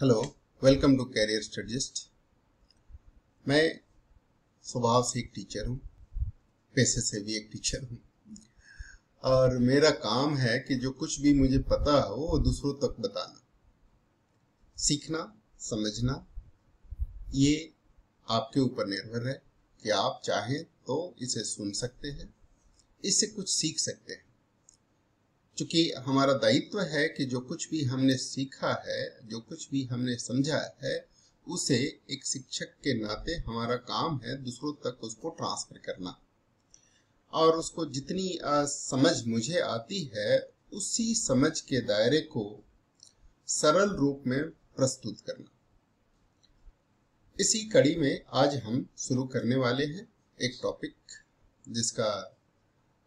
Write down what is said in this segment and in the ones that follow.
Hello, welcome to career studyist. मैं स्वभाव से एक टीचर हूँ, पेशे से भी एक टीचर हूँ और मेरा काम है कि जो कुछ भी मुझे पता हो वो दूसरों तक बताना, सीखना, समझना। ये आपके ऊपर निर्भर है कि आप चाहें तो इसे सुन सकते हैं, इससे कुछ सीख सकते हैं। क्योंकि हमारा दायित्व है कि जो कुछ भी हमने सीखा है, जो कुछ भी हमने समझा है, उसे एक शिक्षक के नाते हमारा काम है दूसरों तक उसको ट्रांसफर करना और उसको जितनी समझ मुझे आती है उसी समझ के दायरे को सरल रूप में प्रस्तुत करना। इसी कड़ी में आज हम शुरू करने वाले हैं एक टॉपिक जिसका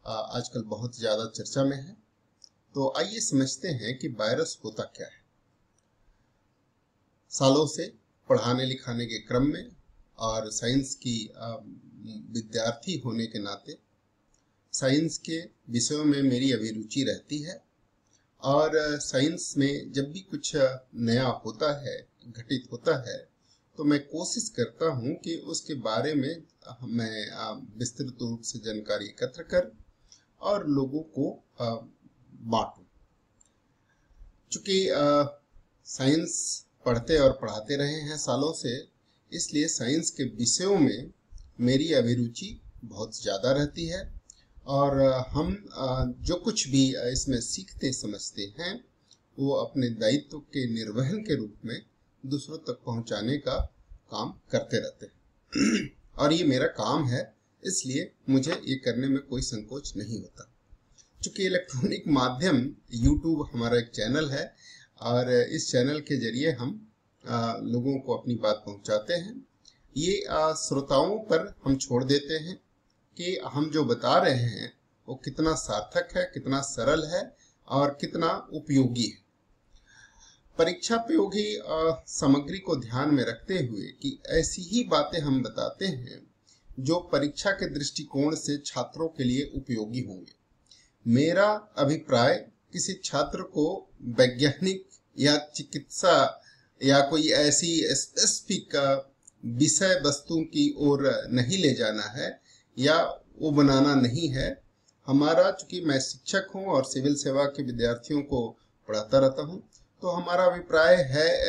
आजकल बहुत ज़्यादा चर्चा में है। तो आइए समझते हैं कि वायरस होता क्या है। सालों से पढ़ाने लिखाने के क्रम में और साइंस की विद्यार्थी होने के नाते साइंस के विषयों में मेरी अभिरुचि रहती है और साइंस में जब भी कुछ नया होता है, घटित होता है, तो मैं कोशिश करता हूं कि उसके बारे में मैं विस्तृत रूप से जानकारी एकत्र कर और लोगों को बांटूं। चूंकि साइंस पढ़ते और पढ़ाते रहे हैं सालों से, इसलिए साइंस के विषयों में मेरी अभिरुचि बहुत ज़्यादा रहती है और हम जो कुछ भी इसमें सीखते समझते हैं वो अपने दायित्व के निर्वहन के रूप में दूसरों तक पहुंचाने का काम करते रहते हैं और ये मेरा काम है, इसलिए मुझे ये करने में कोई संकोच नहीं होता। चूंकि इलेक्ट्रॉनिक माध्यम YouTube हमारा एक चैनल है और इस चैनल के जरिए हम लोगों को अपनी बात पहुंचाते हैं। ये श्रोताओं पर हम छोड़ देते हैं कि हम जो बता रहे हैं वो कितना सार्थक है, कितना सरल है और कितना उपयोगी है। परीक्षापयोगी सामग्री को ध्यान में रखते हुए कि ऐसी ही बातें हम बताते हैं जो परीक्षा के दृष्टिकोण से छात्रों के लिए उपयोगी होंगे। मेरा अभिप्राय किसी छात्र को वैज्ञानिक या चिकित्सा या कोई ऐसी स्पेसिफिक विषय वस्तु की ओर नहीं ले जाना है या वो बनाना नहीं है। हमारा, चूंकि मैं शिक्षक हूं और सिविल सेवा के विद्यार्थियों को पढ़ाता रहता हूं, तो हमारा अभिप्राय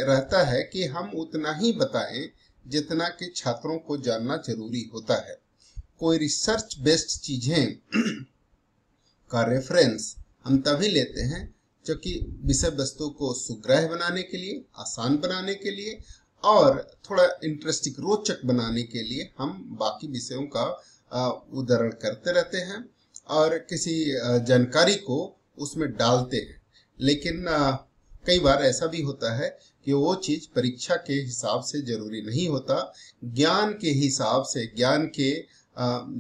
रहता है कि हम उतना ही बताएं जितना कि छात्रों को जानना जरूरी होता है। कोई रिसर्च बेस्ड चीजें का रेफरेंस हम तभी लेते हैं क्योंकि विषय वस्तु को सुग्राह्य बनाने के लिए, आसान बनाने के लिए और थोड़ा इंटरेस्टिंग, रोचक बनाने के लिए हम बाकी विषयों का उदाहरण करते रहते हैं और किसी जानकारी को उसमें डालते हैं। लेकिन कई बार ऐसा भी होता है कि वो चीज परीक्षा के हिसाब से जरूरी नहीं होता, ज्ञान के हिसाब से, ज्ञान के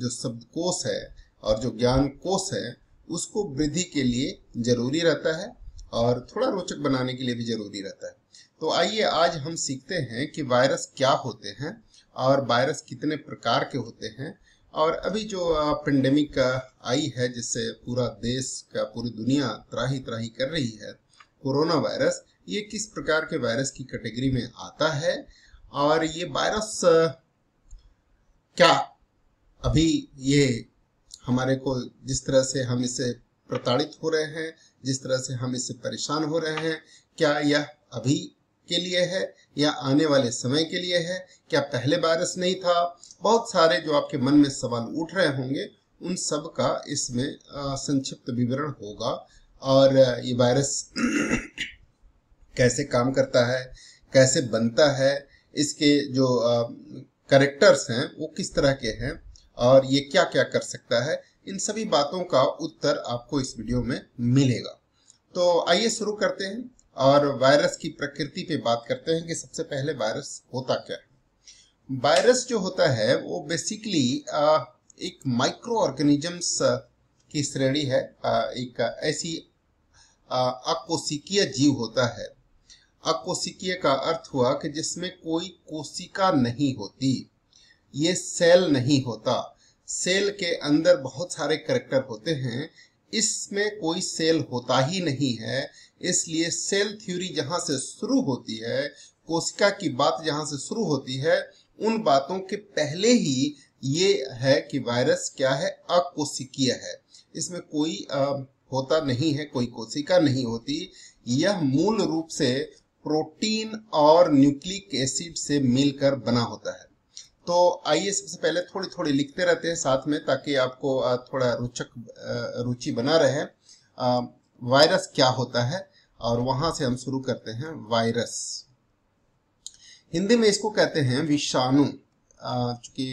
जो शब्दकोश है और जो ज्ञान कोश है उसको वृद्धि के लिए जरूरी रहता है और थोड़ा रोचक बनाने के लिए भी जरूरी रहता है। तो आइए आज हम सीखते हैं कि वायरस क्या होते हैं और वायरस कितने प्रकार के होते हैं और अभी जो पेंडेमिक आई है जिससे पूरा देश का, पूरी दुनिया त्राही त्राही कर रही है, कोरोना वायरस, ये किस प्रकार के वायरस की कैटेगरी में आता है और ये वायरस क्या अभी ये हमारे को, जिस तरह से हम इससे प्रताड़ित हो रहे हैं, जिस तरह से हम इससे परेशान हो रहे हैं, क्या यह अभी के लिए है या आने वाले समय के लिए है? क्या पहले वायरस नहीं था? बहुत सारे जो आपके मन में सवाल उठ रहे होंगे, उन सब का इसमें संक्षिप्त विवरण होगा और ये वायरस कैसे काम करता है, कैसे बनता है, इसके जो कैरेक्टर्स हैं वो किस तरह के हैं और ये क्या क्या कर सकता है, इन सभी बातों का उत्तर आपको इस वीडियो में मिलेगा। तो आइए शुरू करते हैं और वायरस की प्रकृति पे बात करते हैं कि सबसे पहले वायरस होता क्या है। वायरस जो होता है वो बेसिकली एक माइक्रो ऑर्गेनिजम्स की श्रेणी है। एक ऐसी अकोशिकीय जीव होता है। अकोशिकीय का अर्थ हुआ कि जिसमें कोई कोशिका नहीं होती, ये सेल नहीं होता। सेल के अंदर बहुत सारे कैरेक्टर होते हैं। इसमें कोई सेल होता ही नहीं है, इसलिए सेल थ्योरी जहां से शुरू होती है, कोशिका की बात जहां से शुरू होती है, उन बातों के पहले ही ये है कि वायरस क्या है, अकोशिकीय है। इसमें कोई होता नहीं है, कोई कोशिका नहीं होती। यह मूल रूप से प्रोटीन और न्यूक्लिक एसिड से मिलकर बना होता है। तो आइए सबसे पहले थोड़ी थोड़ी लिखते रहते हैं साथ में, ताकि आपको थोड़ा रुचि बना रहे। वायरस क्या होता है, और वहां से हम शुरू करते हैं। वायरस हिंदी में इसको कहते हैं विषाणु। चूंकि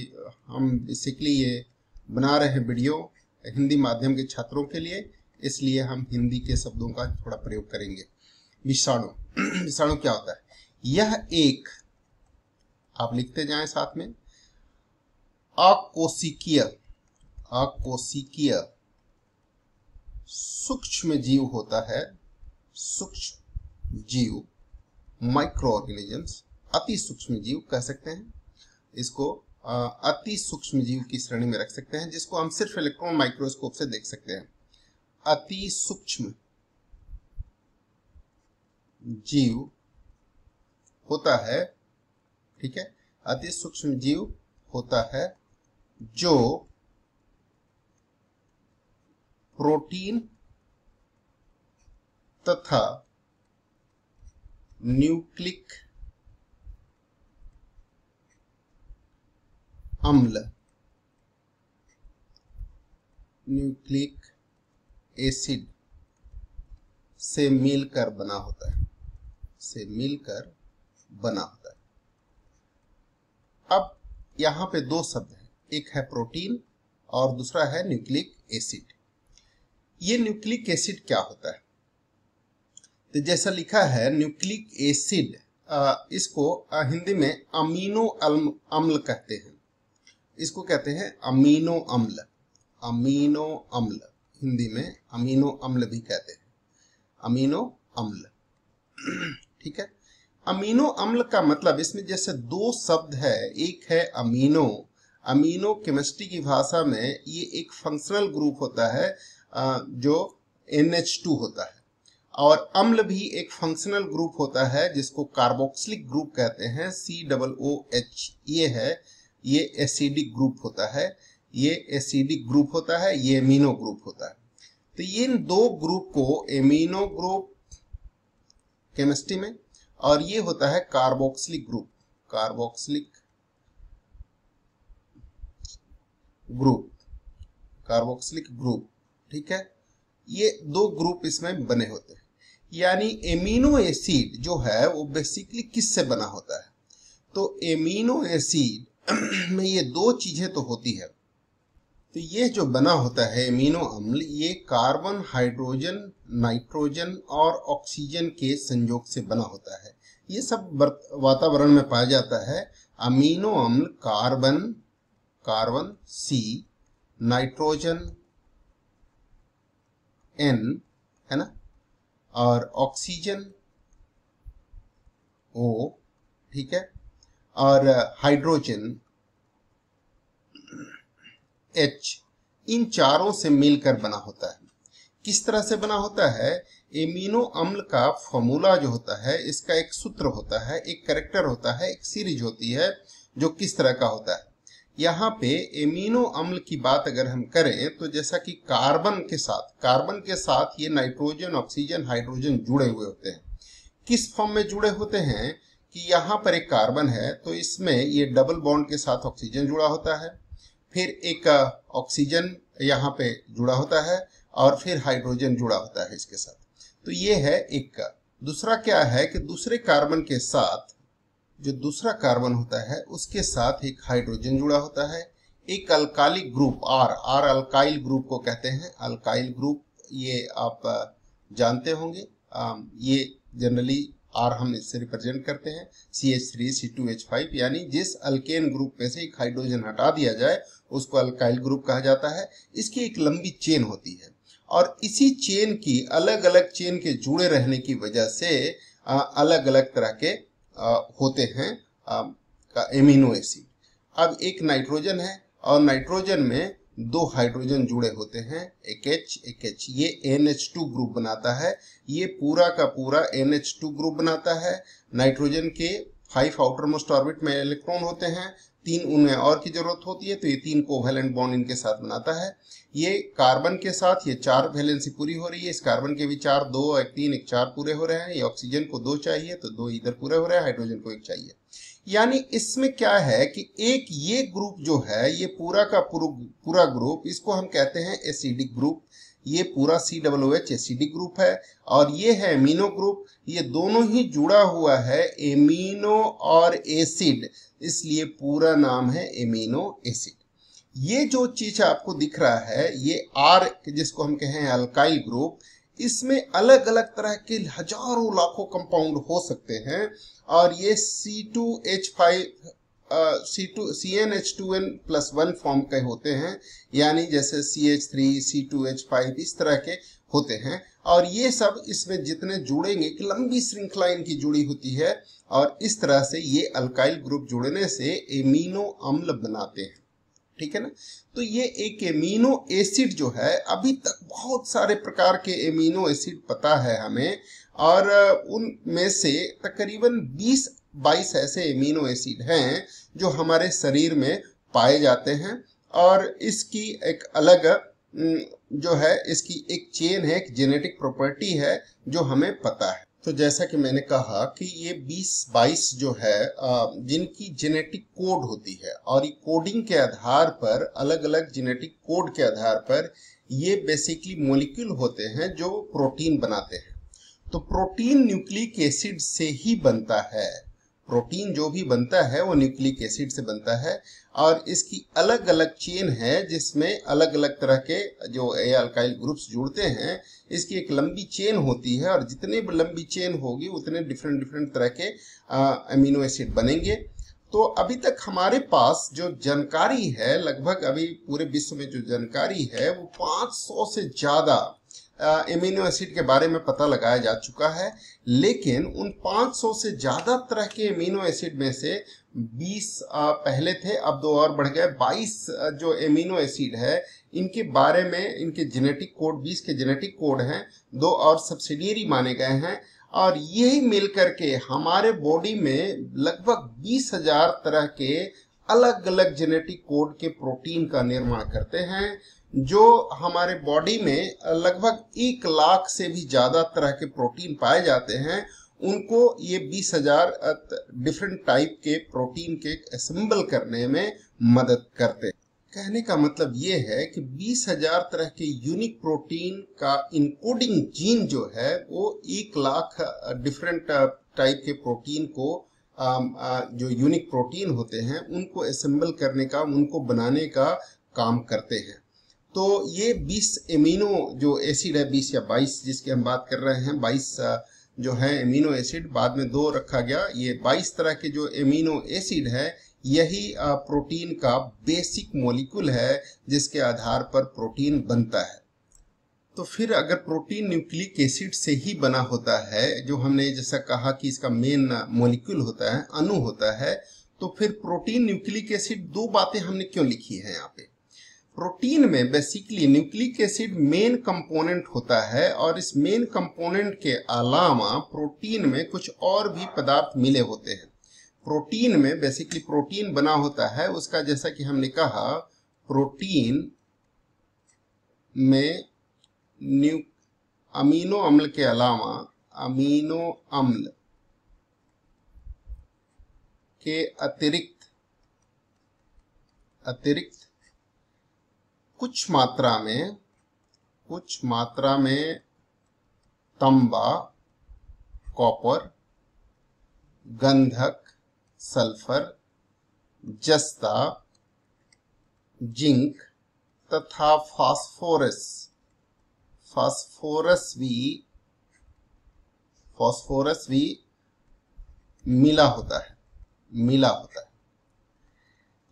हम बेसिकली ये बना रहे हैं वीडियो हिंदी माध्यम के छात्रों के लिए, इसलिए हम हिंदी के शब्दों का थोड़ा प्रयोग करेंगे। विषाणु विषाणु क्या होता है? यह एक, आप लिखते जाएं साथ में, अकोशिकीय सूक्ष्म जीव होता है। सूक्ष्म जीव, माइक्रो ऑर्गेनिजम्स, अति सूक्ष्म जीव कह सकते हैं इसको। अति सूक्ष्म जीव की श्रेणी में रख सकते हैं, जिसको हम सिर्फ इलेक्ट्रॉन माइक्रोस्कोप से देख सकते हैं। अति सूक्ष्म जीव होता है, ठीक है, अति सूक्ष्म जीव होता है जो प्रोटीन तथा न्यूक्लिक एसिड से मिलकर बना होता है, अब यहां पे दो शब्द हैं, एक है प्रोटीन और दूसरा है न्यूक्लिक एसिड। ये न्यूक्लिक एसिड क्या होता है? तो जैसा लिखा है न्यूक्लिक एसिड, इसको हिंदी में अमीनो अम्ल कहते हैं। इसको कहते हैं अमीनो अम्ल। हिंदी में अमीनो अम्ल भी कहते हैं, अमीनो अम्ल। ठीक है, अमीनो अम्ल का मतलब, इसमें जैसे दो शब्द है, एक है अमीनो केमिस्ट्री की भाषा में ये एक फंक्शनल ग्रुप होता है जो NH2 होता है, और अम्ल भी एक फंक्शनल ग्रुप होता है जिसको कार्बोक्सिलिक ग्रुप कहते हैं, COOH। ये एसिडिक ग्रुप होता है, ये एमिनो ग्रुप होता है। तो ये इन दो ग्रुप को एमिनो ग्रुप केमिस्ट्री में, और ये होता है कार्बोक्सिलिक ग्रुप, ठीक है। ये दो ग्रुप इसमें बने होते हैं। यानी एमिनो एसिड जो है वो बेसिकली किससे बना होता है? तो एमिनो एसिड में ये दो चीजें तो होती है। तो ये जो बना होता है एमिनो अम्ल, ये कार्बन, हाइड्रोजन, नाइट्रोजन और ऑक्सीजन के संयोग से बना होता है। ये सब वातावरण में पाया जाता है। अमीनो अम्ल कार्बन C, नाइट्रोजन N, है ना, और ऑक्सीजन O, ठीक है, और हाइड्रोजन H, इन चारों से मिलकर बना होता है। किस तरह से बना होता है? एमिनो अम्ल का फॉर्मूला जो होता है, इसका एक सूत्र होता है, एक कैरेक्टर होता है, एक सीरीज होती है, जो किस तरह का होता है। यहाँ पे एमिनो अम्ल की बात अगर हम करें तो जैसा कि कार्बन के साथ ये नाइट्रोजन, ऑक्सीजन, हाइड्रोजन जुड़े हुए होते हैं। किस फॉर्म में जुड़े होते हैं कि यहाँ पर एक कार्बन है तो इसमें ये डबल बॉन्ड के साथ ऑक्सीजन जुड़ा होता है, फिर एक ऑक्सीजन यहाँ पे जुड़ा होता है, और फिर हाइड्रोजन जुड़ा होता है इसके साथ। तो ये है एक का। दूसरा क्या है कि दूसरे कार्बन के साथ, जो दूसरा कार्बन होता है उसके साथ एक हाइड्रोजन जुड़ा होता है। एक alkyl group, R alkyl group को कहते हैं। अल्काइल ग्रुप ये आप जानते होंगे, ये जनरली आर हम इससे रिप्रेजेंट करते हैं, CH3C2H5, यानी जिस अल्केन ग्रुप में से एक हाइड्रोजन हटा दिया जाए उसको अल्काइल ग्रुप कहा जाता है। इसकी एक लंबी चेन होती है, और इसी चेन की अलग अलग चेन के जुड़े रहने की वजह से अलग अलग तरह के होते हैं एमिनो एसिड। अब एक नाइट्रोजन है, और नाइट्रोजन में दो हाइड्रोजन जुड़े होते हैं, एक H, ये NH2 ग्रुप बनाता है। ये पूरा का पूरा NH2 ग्रुप बनाता है। नाइट्रोजन के 5 आउटर मोस्ट ऑर्बिट में इलेक्ट्रॉन होते हैं, 3 उनमें और की जरूरत होती है, तो ये 3 कोवैलेंट बॉन्ड इनके साथ बनाता है। ये कार्बन के साथ ये 4 वैलेंसी पूरी हो रही है। इस कार्बन के भी 4, 2 एक 3 एक 4 पूरे हो रहे हैं। ये ऑक्सीजन को 2 चाहिए तो 2 इधर पूरे हो रहे हैं, हाइड्रोजन को 1 चाहिए। यानी इसमें क्या है कि एक ये ग्रुप जो है, ये पूरा का पूरा ग्रुप, इसको हम कहते हैं एसिडिक ग्रुप। ये पूरा COOH एसिडिक ग्रुप है। और ये है एमिनो ग्रुप। ये दोनों ही जुड़ा हुआ है एमिनो और एसिड, इसलिए पूरा नाम है एमिनो एसिड। ये जो चीज आपको दिख रहा है, ये R जिसको हम कहें अल्काइल ग्रुप, इसमें अलग अलग तरह के हजारों लाखों कंपाउंड हो सकते हैं। और ये CnH2n+1 फॉर्म के होते हैं, यानी जैसे CH3, C2H5 इस तरह के होते हैं। और ये सब इसमें जितने जुड़ेंगे कि लंबी श्रृंखला इनकी जुड़ी होती है, और इस तरह से ये अल्काइल ग्रुप जुड़ने से एमिनो अम्ल बनाते हैं। ठीक है ना। तो ये एक एमिनो एसिड जो है, अभी तक बहुत सारे प्रकार के एमिनो एसिड पता है हमें, और उनमें से तकरीबन 20-22 ऐसे एमिनो एसिड हैं जो हमारे शरीर में पाए जाते हैं। और इसकी एक अलग जो है, इसकी एक चेन है, एक जेनेटिक प्रॉपर्टी है जो हमें पता है। तो जैसा कि मैंने कहा कि ये 20-22 जो है जिनकी जेनेटिक कोड होती है, और ये कोडिंग के आधार पर, अलग अलग जेनेटिक कोड के आधार पर ये बेसिकली मॉलिक्यूल होते हैं जो प्रोटीन बनाते हैं। तो प्रोटीन न्यूक्लिक एसिड से ही बनता है। प्रोटीन जो भी बनता है वो न्यूक्लिक एसिड से बनता है। और इसकी अलग अलग चेन है जिसमें अलग अलग तरह के जो अल्काइल ग्रुप्स जुड़ते हैं। इसकी एक लंबी चेन होती है, और जितने लंबी चेन होगी उतने डिफरेंट तरह के अमीनो एसिड बनेंगे। तो अभी तक हमारे पास जो जानकारी है, लगभग अभी पूरे विश्व में जो जानकारी है वो 500 से ज्यादा एमिनो एसिड के बारे में पता लगाया जा चुका है। लेकिन उन 500 से ज्यादा तरह के एमिनो एसिड में से 20 पहले थे, अब 2 और बढ़ गए। 22 जो एमिनो एसिड है, इनके बारे में, इनके जेनेटिक कोड 20 के जेनेटिक कोड हैं, 2 और सब्सिडियरी माने गए हैं। और यही मिलकर के हमारे बॉडी में लगभग 20,000 तरह के अलग अलग जेनेटिक कोड के प्रोटीन का निर्माण करते हैं, जो हमारे बॉडी में लगभग 1 लाख से भी ज्यादा तरह के प्रोटीन पाए जाते हैं। उनको ये 20,000 डिफरेंट टाइप के प्रोटीन के असेंबल करने में मदद करते हैं। कहने का मतलब ये है कि 20,000 तरह के यूनिक प्रोटीन का इनकोडिंग जीन जो है, वो 1 लाख डिफरेंट टाइप के प्रोटीन को, जो यूनिक प्रोटीन होते हैं, उनको असेंबल करने का, उनको बनाने का काम करते हैं। तो ये 20 एमिनो जो एसिड है, 20 या 22 जिसकी हम बात कर रहे हैं, 22 जो है एमिनो एसिड, बाद में 2 रखा गया। ये 22 तरह के जो एमिनो एसिड है, यही प्रोटीन का बेसिक मॉलिक्यूल है जिसके आधार पर प्रोटीन बनता है। तो फिर अगर प्रोटीन न्यूक्लिक एसिड से ही बना होता है, जो हमने जैसा कहा कि इसका मेन मॉलिक्यूल होता है, अणु होता है, तो फिर प्रोटीन न्यूक्लिक एसिड, 2 बातें हमने क्यों लिखी है यहाँ पे। प्रोटीन में basically nucleic acid main component होता है, और इस मेन कंपोनेंट के अलावा प्रोटीन में कुछ और भी पदार्थ मिले होते हैं। प्रोटीन में बेसिकली प्रोटीन बना होता है उसका, जैसा कि हमने कहा, प्रोटीन में अमीनो अम्ल के अलावा, अमीनो अम्ल के अतिरिक्त कुछ मात्रा में तांबा, कॉपर, गंधक, सल्फर, जस्ता, जिंक तथा फास्फोरस भी मिला होता है।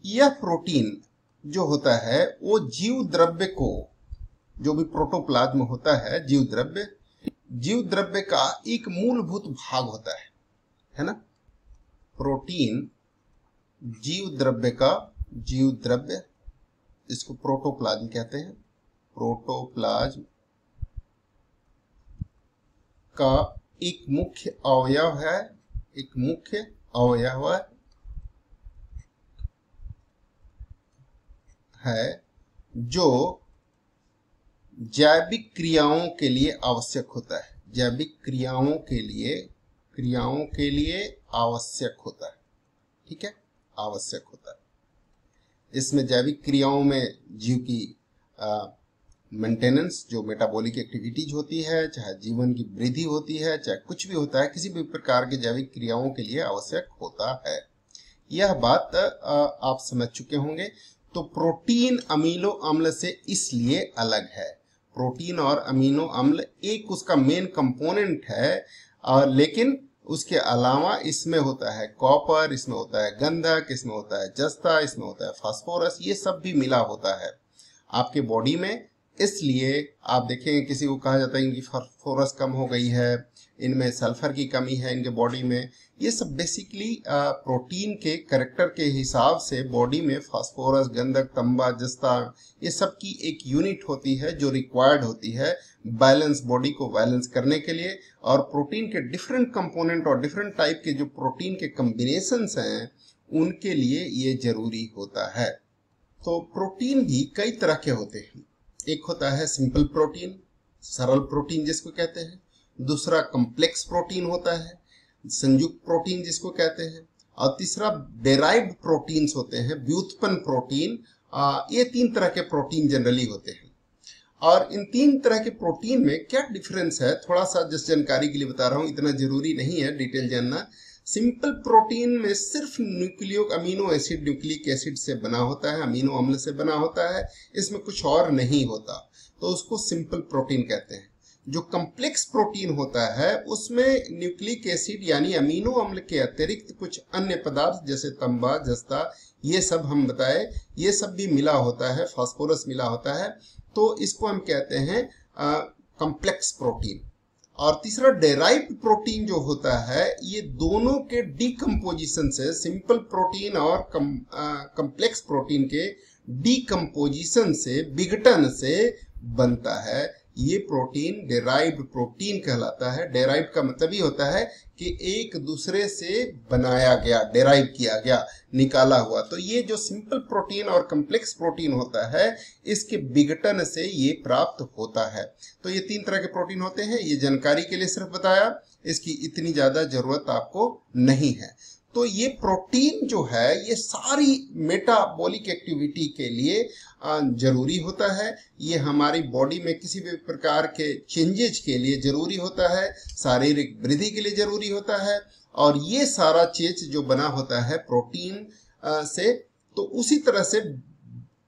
यह प्रोटीन जो होता है वो जीव द्रव्य को, जो भी प्रोटोप्लाज्म होता है, जीव द्रव्य का एक मूलभूत भाग होता है ना। प्रोटीन जीव द्रव्य इसको प्रोटोप्लाज्म कहते हैं। प्रोटोप्लाज्म का एक मुख्य अवयव है जो जैविक क्रियाओं के लिए आवश्यक होता है। जैविक क्रियाओं के लिए आवश्यक होता है। ठीक है, आवश्यक होता है। इसमें जैविक क्रियाओं में जीव की मेंटेनेंस, जो मेटाबॉलिक एक्टिविटीज होती है, चाहे जीवन की वृद्धि होती है, चाहे कुछ भी होता है, किसी भी प्रकार की जैविक क्रियाओं के लिए आवश्यक होता है। यह बात आप समझ चुके होंगे। तो प्रोटीन अमीनो अम्ल से इसलिए अलग है। प्रोटीन और अमीनो अम्ल एक उसका मेन कंपोनेंट है, और लेकिन उसके अलावा इसमें होता है कॉपर, इसमें होता है गंधक, इसमें होता है जस्ता, इसमें होता है फास्फोरस, ये सब भी मिला होता है आपके बॉडी में। इसलिए आप देखेंगे किसी को कहा जाता है इनकी फास्फोरस कम हो गई है, इनमें सल्फर की कमी है इनके बॉडी में। ये सब बेसिकली प्रोटीन के कैरेक्टर के हिसाब से बॉडी में फास्फोरस, गंधक, तंबा, जस्ता, ये सब की एक यूनिट होती है जो रिक्वायर्ड होती है बैलेंस, बॉडी को बैलेंस करने के लिए। और प्रोटीन के डिफरेंट कंपोनेंट और डिफरेंट टाइप के जो प्रोटीन के कॉम्बिनेशंस हैं उनके लिए ये जरूरी होता है। तो प्रोटीन भी कई तरह के होते हैं। एक होता है सिंपल प्रोटीन, सरल प्रोटीन जिसको कहते हैं। दूसरा कॉम्प्लेक्स प्रोटीन होता है, संयुक्त प्रोटीन जिसको कहते हैं। और तीसरा डेराइव्ड प्रोटीन्स होते हैं, व्युत्पन्न प्रोटीन। ये 3 तरह के प्रोटीन जनरली होते हैं। और इन 3 तरह के प्रोटीन में क्या डिफरेंस है, थोड़ा सा जिस जानकारी के लिए बता रहा हूँ, इतना जरूरी नहीं है डिटेल जानना। सिंपल प्रोटीन में सिर्फ अमीनो एसिड, न्यूक्लिक एसिड से बना होता है, अमीनो अम्ल से बना होता है, इसमें कुछ और नहीं होता, तो उसको सिंपल प्रोटीन कहते हैं। जो कॉम्प्लेक्स प्रोटीन होता है उसमें न्यूक्लिक एसिड यानी अमीनो अम्ल के अतिरिक्त कुछ अन्य पदार्थ जैसे तंबा, जस्ता, ये सब हम बताए, ये सब भी मिला होता है, फास्फोरस मिला होता है, तो इसको हम कहते हैं कॉम्प्लेक्स प्रोटीन। और तीसरा डेराइव्ड प्रोटीन जो होता है, ये दोनों के डीकम्पोजिशन से, सिंपल प्रोटीन और कॉम्प्लेक्स प्रोटीन के डीकम्पोजिशन से, विघटन से बनता है। ये प्रोटीन डेराइव्ड प्रोटीन कहलाता है। डेराइव्ड का मतलब ही होता है कि एक दूसरे से बनाया गया, डेराइव किया गया, निकाला हुआ। तो ये जो सिंपल प्रोटीन और कॉम्प्लेक्स प्रोटीन होता है, इसके विघटन से ये प्राप्त होता है। तो ये 3 तरह के प्रोटीन होते हैं। ये जानकारी के लिए सिर्फ बताया, इसकी इतनी ज्यादा जरूरत आपको नहीं है। तो ये प्रोटीन जो है ये सारी मेटाबॉलिक एक्टिविटी के लिए जरूरी होता है। ये हमारी बॉडी में किसी भी प्रकार के चेंजेज के लिए जरूरी होता है, शारीरिक वृद्धि के लिए जरूरी होता है। और ये सारा चीज जो बना होता है प्रोटीन से, तो उसी तरह से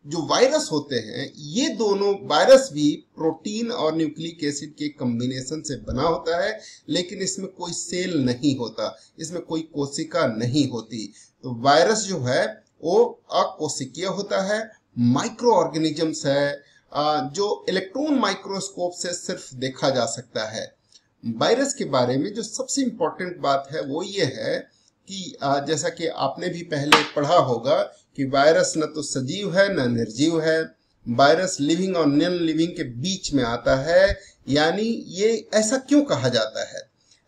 जो वायरस होते हैं, ये दोनों वायरस भी प्रोटीन और न्यूक्लिक एसिड के कॉम्बिनेशन से बना होता है, लेकिन इसमें कोई सेल नहीं होता, इसमें कोई कोशिका नहीं होती। तो वायरस जो है वो अकोशिकीय होता है, माइक्रो ऑर्गेनिजम्स है, जो इलेक्ट्रॉन माइक्रोस्कोप से सिर्फ देखा जा सकता है। वायरस के बारे में जो सबसे इंपॉर्टेंट बात है वो ये है कि जैसा कि आपने भी पहले पढ़ा होगा कि वायरस न तो सजीव है न निर्जीव है, वायरस लिविंग और नॉन लिविंग के बीच में आता है। यानी ये ऐसा क्यों कहा जाता है?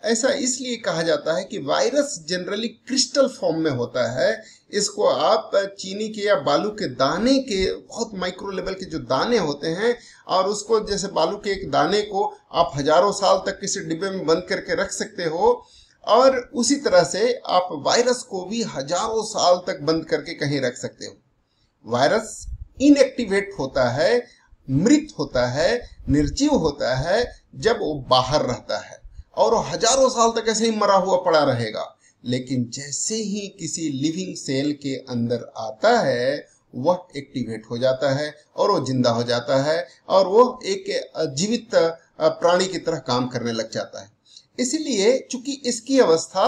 ऐसा इसलिए कहा जाता है कि वायरस जनरली क्रिस्टल फॉर्म में होता है। इसको आप चीनी के या बालू के दाने के, बहुत माइक्रो लेवल के जो दाने होते हैं, और उसको जैसे बालू के एक दाने को आप हजारों साल तक किसी डिब्बे में बंद करके रख सकते हो, और उसी तरह से आप वायरस को भी हजारों साल तक बंद करके कहीं रख सकते हो। वायरस इनएक्टिवेट होता है, मृत होता है, निर्जीव होता है जब वो बाहर रहता है, और वो हजारों साल तक ऐसे ही मरा हुआ पड़ा रहेगा। लेकिन जैसे ही किसी लिविंग सेल के अंदर आता है, वह एक्टिवेट हो जाता है और वो जिंदा हो जाता है, और वो एक जीवित प्राणी की तरह काम करने लग जाता है। इसीलिए चूंकि इसकी अवस्था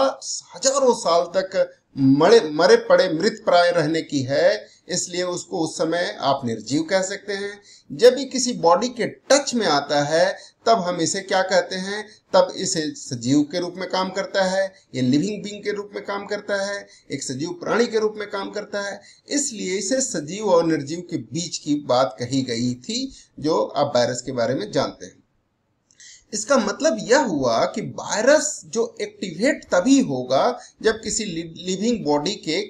हजारों साल तक मरे पड़े मृत प्राय रहने की है, इसलिए उसको उस समय आप निर्जीव कह सकते हैं। जब भी किसी बॉडी के टच में आता है तब हम इसे क्या कहते हैं, तब इसे सजीव के रूप में काम करता है, ये लिविंग बीइंग के रूप में काम करता है, एक सजीव प्राणी के रूप में काम करता है। इसलिए इसे सजीव और निर्जीव के बीच की बात कही गई थी, जो आप वायरस के बारे में जानते हैं। इसका मतलब यह हुआ कि वायरस जो एक्टिवेट तभी होगा जब किसी लिविंग बॉडी के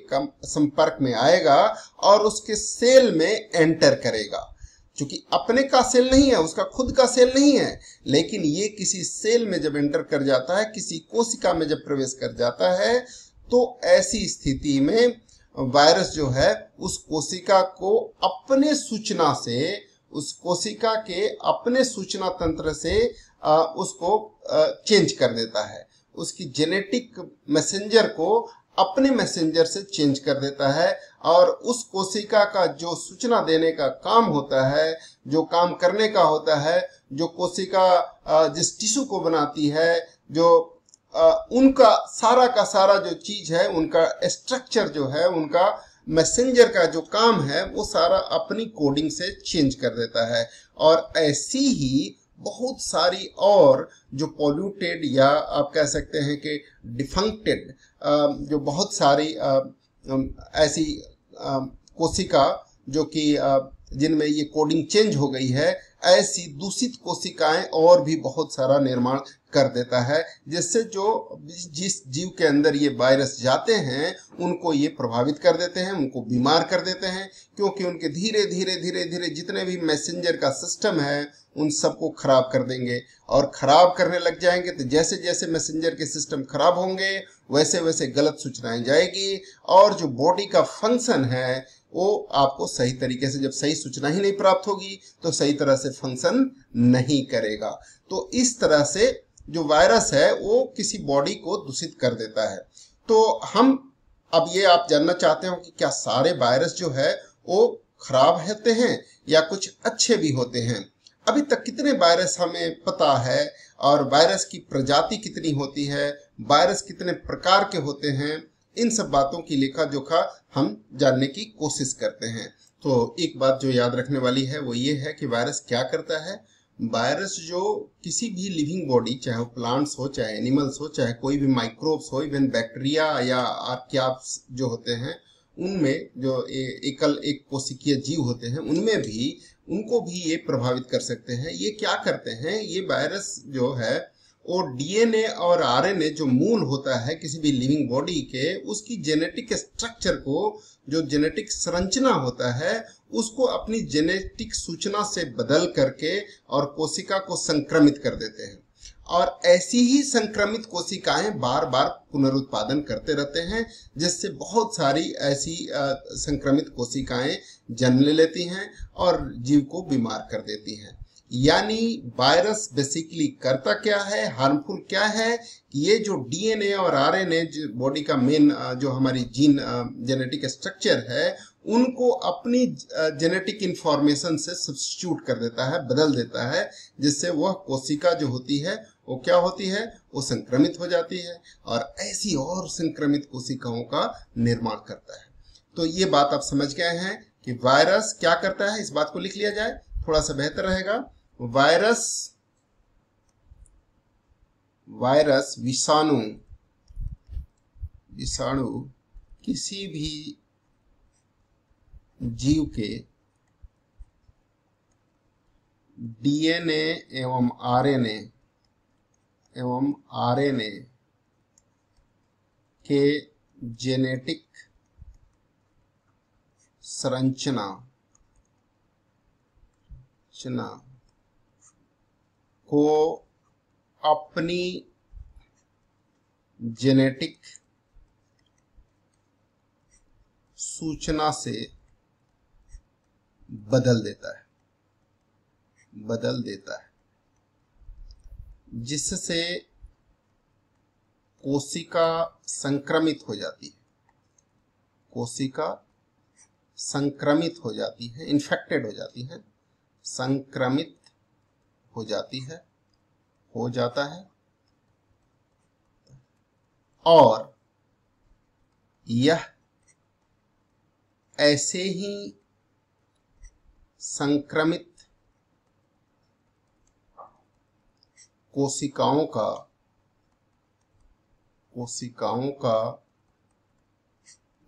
संपर्क में आएगा और उसके सेल में एंटर करेगा। क्योंकि अपने का सेल नहीं है, उसका खुद का सेल नहीं है, लेकिन ये किसी सेल में जब एंटर कर जाता है, किसी कोशिका में जब प्रवेश कर जाता है, तो ऐसी स्थिति में वायरस जो है उस कोशिका को अपने सूचना से, उस कोशिका के अपने सूचना तंत्र से उसको चेंज कर देता है, उसकी जेनेटिक मैसेंजर को अपने मैसेंजर से चेंज कर देता है, और उस कोशिका का जो सूचना देने का काम होता है, जो काम करने का होता है, जो कोशिका जिस टिश्यू को बनाती है, जो उनका सारा का सारा जो चीज है, उनका स्ट्रक्चर जो है, उनका मैसेंजर का जो काम है, वो सारा अपनी कोडिंग से चेंज कर देता है। और ऐसी ही बहुत सारी और जो पॉल्यूटेड या आप कह सकते हैं कि डिफंक्टेड, जो बहुत सारी ऐसी कोशिका जो कि जिनमें ये कोडिंग चेंज हो गई है, ऐसी दूषित कोशिकाएं और भी बहुत सारा निर्माण कर देता है, जिससे जो जिस जीव के अंदर ये वायरस जाते हैं उनको ये प्रभावित कर देते हैं, उनको बीमार कर देते हैं, क्योंकि उनके धीरे धीरे धीरे धीरे जितने भी मैसेंजर का सिस्टम है उन सबको खराब कर देंगे। और खराब करने लग जाएंगे तो जैसे जैसे मैसेंजर के सिस्टम खराब होंगे वैसे वैसे गलत सूचनाएं जाएगी, और जो बॉडी का फंक्शन है वो आपको सही तरीके से, जब सही सूचना ही नहीं प्राप्त होगी तो सही तरह से फंक्शन नहीं करेगा। तो इस तरह से जो वायरस है वो किसी बॉडी को दूषित कर देता है। तो हम अब ये आप जानना चाहते हो कि क्या सारे वायरस जो है वो खराब होते हैं या कुछ अच्छे भी होते हैं। अभी तक कितने वायरस हमें पता है, और वायरस की प्रजाति कितनी होती है, वायरस कितने प्रकार के होते हैं, इन सब बातों की लेखा जोखा हम जानने की कोशिश करते हैं। तो एक बात जो याद रखने वाली है वो ये है कि वायरस क्या करता है। वायरस जो किसी भी लिविंग बॉडी, चाहे वो प्लांट्स हो, चाहे एनिमल्स हो, चाहे कोई भी माइक्रोब्स हो, इवन बैक्टीरिया या आर्कियास जो होते हैं, उनमें जो एकल एक कोशिकीय जीव होते हैं, उनमें भी उनको भी ये प्रभावित कर सकते हैं। ये क्या करते हैं, ये वायरस जो है वो डीएनए और आरएनए जो मूल होता है किसी भी लिविंग बॉडी के, उसकी जेनेटिक स्ट्रक्चर को, जो जेनेटिक संरचना होता है, उसको अपनी जेनेटिक सूचना से बदल करके और कोशिका को संक्रमित कर देते हैं। और ऐसी ही संक्रमित कोशिकाएं बार बार पुनरुत्पादन करते रहते हैं, जिससे बहुत सारी ऐसी संक्रमित कोशिकाएं जन्म ले लेती हैं और जीव को बीमार कर देती हैं। यानी वायरस बेसिकली करता क्या है, हार्मफुल क्या है, कि ये जो डीएनए और आरएनए जो बॉडी का मेन जो हमारी जीन जेनेटिक स्ट्रक्चर है, उनको अपनी जेनेटिक इंफॉर्मेशन से सब्स्टिट्यूट कर देता है, बदल देता है, जिससे वह कोशिका जो होती है वो क्या होती है, वो संक्रमित हो जाती है और ऐसी और संक्रमित कोशिकाओं का निर्माण करता है। तो ये बात आप समझ गए हैं कि वायरस क्या करता है। इस बात को लिख लिया जाए, थोड़ा सा बेहतर रहेगा। वायरस विषाणु किसी भी जीव के डीएनए एवं आरएनए के जेनेटिक संरचना को अपनी जेनेटिक सूचना से बदल देता है, जिससे कोशिका संक्रमित हो जाती है, इन्फेक्टेड हो जाती है, संक्रमित हो जाता है और यह ऐसे ही संक्रमित कोशिकाओं का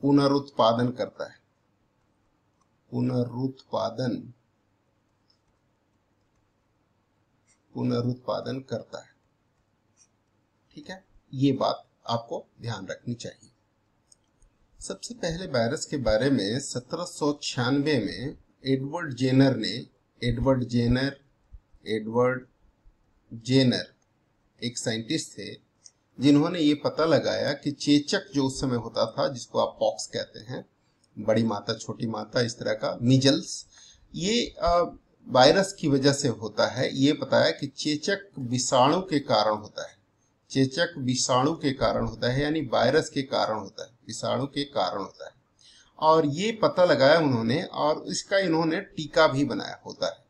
पुनरुत्पादन करता है, पुनरुत्पादन करता है। ठीक है, ये बात आपको ध्यान रखनी चाहिए। सबसे पहले वायरस के बारे में 1796 में एडवर्ड जेनर एक साइंटिस्ट थे, जिन्होंने ये पता लगाया कि चेचक जो उस समय होता था, जिसको आप पॉक्स कहते हैं, बड़ी माता छोटी माता इस तरह का, मीजल्स, ये वायरस की वजह से होता है। ये बताया कि चेचक विषाणु के कारण होता है, चेचक विषाणु के कारण होता है, यानी वायरस के कारण होता है, विषाणु के कारण होता है। और ये पता लगाया उन्होंने, और इसका इन्होंने टीका भी बनाया होता है।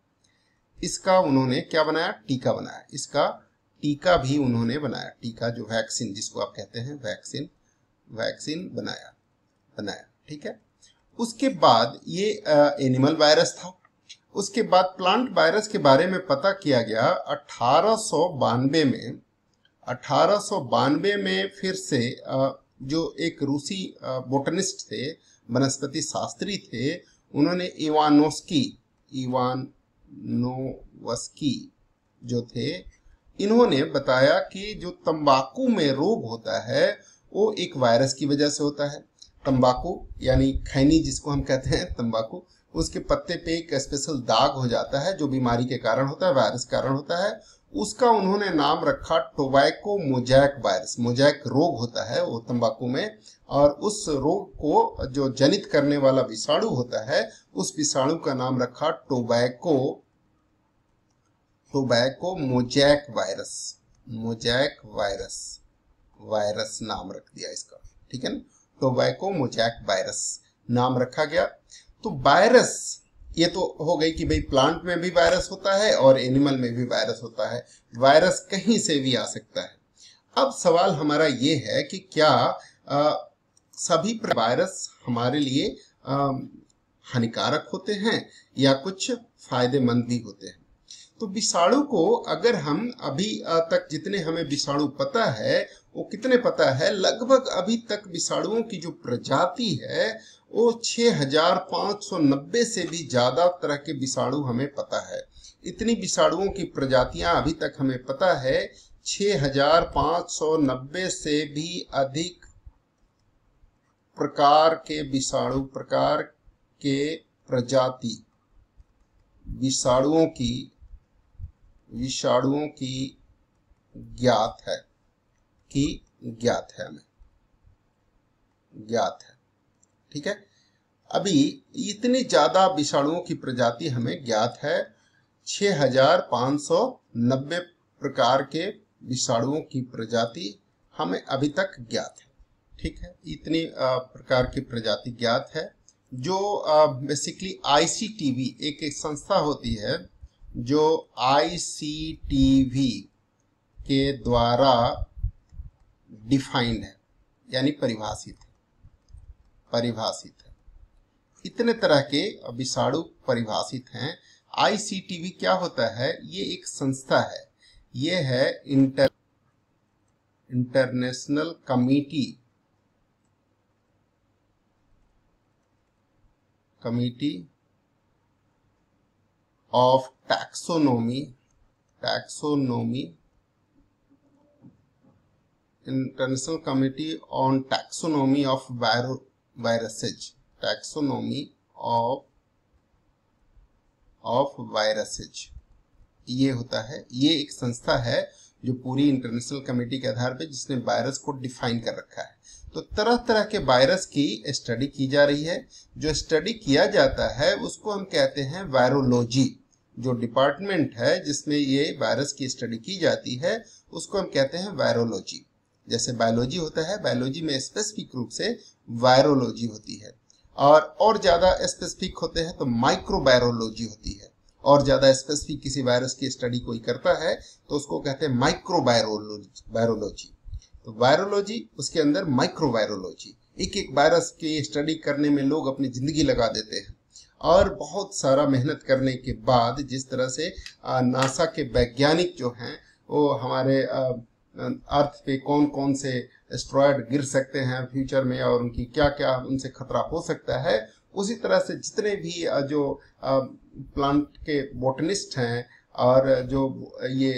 इसका उन्होंने क्या बनाया? टीका बनाया। इसका टीका भी उन्होंने बनाया, टीका जो वैक्सीन जिसको आप कहते हैं, वैक्सीन बनाया। ठीक है, उसके बाद ये एनिमल वायरस था। उसके बाद प्लांट वायरस के बारे में पता किया गया 1892 में फिर से जो एक रूसी बोटनिस्ट थे, वनस्पति शास्त्री थे, उन्होंने इवानोवस्की जो थे, इन्होंने बताया कि जो तंबाकू में रोग होता है वो एक वायरस की वजह से होता है। तंबाकू यानी खैनी जिसको हम कहते हैं, तंबाकू, उसके पत्ते पे एक स्पेशल दाग हो जाता है जो बीमारी के कारण होता है, वायरस के कारण होता है। उसका उन्होंने नाम रखा टोबैको मोजैक वायरस। मोजैक रोग होता है वो तंबाकू में, और उस रोग को जो जनित करने वाला विषाणु होता है, उस विषाणु का नाम रखा टोबैको मोजैक वायरस नाम रख दिया इसका। ठीक है ना, टोबैको मोजैक वायरस नाम रखा गया। तो वायरस ये तो हो गई कि भाई प्लांट में भी वायरस होता है और एनिमल में भी वायरस होता है, वायरस कहीं से भी आ सकता है। अब सवाल हमारा ये है कि क्या सभी वायरस हमारे लिए हानिकारक होते हैं या कुछ फायदेमंद भी होते हैं? तो विषाणु को अगर हम अभी तक जितने हमें विषाणु पता है, वो कितने पता है, लगभग अभी तक विषाणुओं की जो प्रजाति है वो 6590 से भी ज्यादा तरह के विषाणु हमें पता है। इतनी विषाणुओं की प्रजातियां अभी तक हमें पता है। 6590 से भी अधिक प्रकार के प्रजाति विषाणुओं की ज्ञात है हमें, ज्ञात है। ठीक है, अभी इतनी ज्यादा विषाणुओं की प्रजाति हमें ज्ञात है। 6590 प्रकार के विषाणुओं की प्रजाति हमें अभी तक ज्ञात है। ठीक है, इतनी प्रकार की प्रजाति ज्ञात है, जो बेसिकली आईसीटीवी एक संस्था होती है जो आईसीटीवी के द्वारा डिफाइंड है, यानी परिभाषित है। इतने तरह के विषाणु परिभाषित हैं। आईसीटीवी क्या होता है? ये एक संस्था है, ये है international committee of taxonomy, international committee on taxonomy of viruses, ये होता है। ये एक संस्था है जो पूरी इंटरनेशनल कमेटी के आधार पे जिसने वायरस को डिफाइन कर रखा है। तो तरह तरह के वायरस की स्टडी की जा रही है। जो स्टडी किया जाता है उसको हम कहते हैं वायरोलॉजी। जो डिपार्टमेंट है जिसमें ये वायरस की स्टडी की जाती है उसको हम कहते हैं वायरोलॉजी। जैसे बायोलॉजी होता है, बायोलॉजी में स्पेसिफिक रूप से वायरोलॉजी होती है, और ज्यादा स्पेसिफिक होते हैं तो माइक्रोबायोलॉजी होती है। और ज्यादा स्पेसिफिक किसी वायरस की स्टडी कोई करता है तो उसको कहते हैं माइक्रोबायोलॉजी। तो वायरोलॉजी, उसके अंदर माइक्रोवायरोलॉजी। एक एक वायरस की स्टडी करने में लोग अपनी जिंदगी लगा देते हैं और बहुत सारा मेहनत करने के बाद जिस तरह से नासा के वैज्ञानिक जो हैं वो हमारे अर्थ पे कौन कौन से एस्ट्रॉयड गिर सकते हैं फ्यूचर में और उनकी क्या क्या उनसे खतरा हो सकता है, उसी तरह से जितने भी जो प्लांट के बोटनिस्ट हैं और जो ये